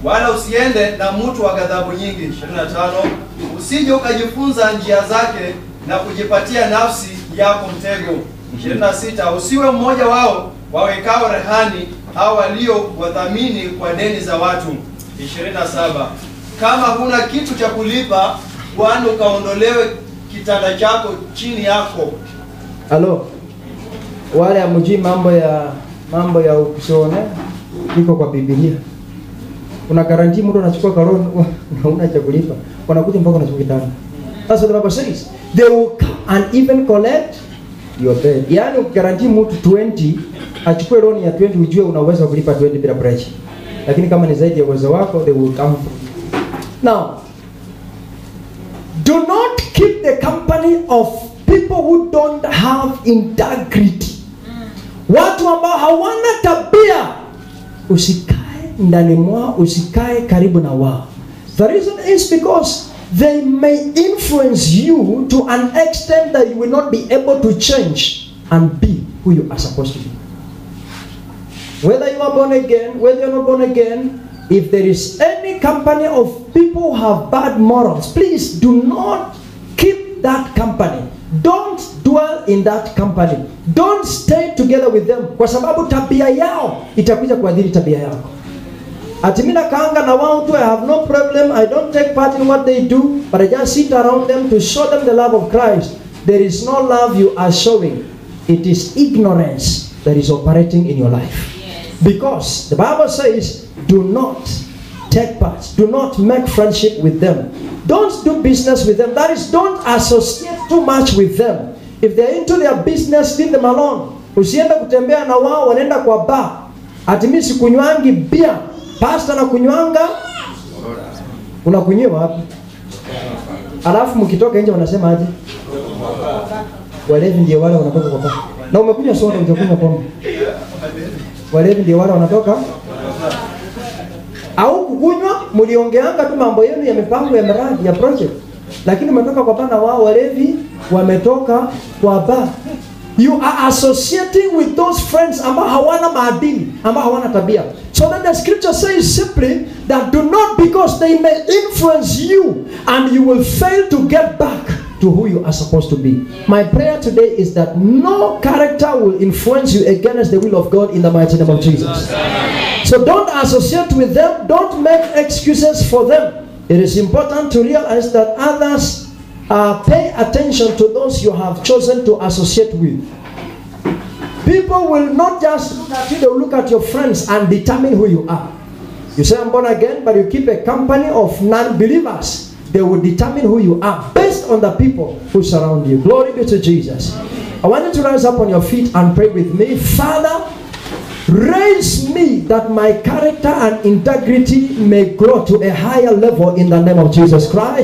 wala usiende na mtu wa ghadhabu nyingi. 25. Usije ukajifunza njia zake na kujipatia nafsi yako mtego. 26. Usiwe mmoja wao wawekao rehani au walio wadhamini kwa deni za watu. 27. Kama huna kitu cha kulipa, Bwana ukaondolewe kitanda chako chini yako. Halo. Wale hamjui mambo ya ukusone iko kwa Biblia. Una guarantee mtu anachukua karoni na una cha kulipa. Wanakuja mpaka unachukua kitanda. That's what the Bible says. They will come and even collect your bed. Yaani ukigarantii mtu 20 achukue loan ya 20, ujue una uwezo wa kulipa 20 bila pressure. Lakini kama ni zaidi ya uwezo wako, they will come. Now, do not keep the company of people who don't have integrity. Watu ambao hawana tabia, usikae ndani mwao, usikae karibu na wao. The reason is because they may influence you to an extent that you will not be able to change and be who you are supposed to be. Whether you are born again, whether you are not born again, if there is any company of people who have bad morals, please do not keep that company. Don't dwell in that company. Don't stay together with them, kwa sababu tabia yao itakuja kuadhiri tabia yako. Atimina kaanga na wao tu, I have no problem, I don't take part in what they do, but I just sit around them to show them the love of Christ. There is no love you are showing. It is ignorance that is operating in your life. Because the Bible says, do not take part, do not make friendship with them, don't do business with them. That is, don't associate too much with them. If they're into their business, leave them alone. Usienda kutembea na wao, wanaenda kwa bar. Atimisi kunywangi bia, pastor na kunywanga, unakunywa wapi? Alafu mkitoka nje wanasema aje? Walevi ndio wale wanatoka kwa bar. Na umekunywa soda, hujakunywa pombe. Walevi ndio wale wanatoka. Au kukunywa, mliongeanga tu mambo yenu ya mipango ya miradi ya project. Lakini umetoka kwa bana wao walevi wametoka kwa bar. You are associating with those friends ambao hawana maadili, ambao hawana tabia. So then the scripture says simply that do not, because they may influence you and you will fail to get back to who you are supposed to be. My prayer today is that no character will influence you against the will of God in the mighty name of Jesus. So don't associate with them. Don't make excuses for them. It is important to realize that others pay attention to those you have chosen to associate with. People will not just look at you, they will look at your friends and determine who you are. You say I'm born again, but you keep a company of non-believers. They will determine who you are based on the people who surround you. Glory be to Jesus. I want you to rise up on your feet and pray with me. Father, raise me that my character and integrity may grow to a higher level in the name of Jesus Christ.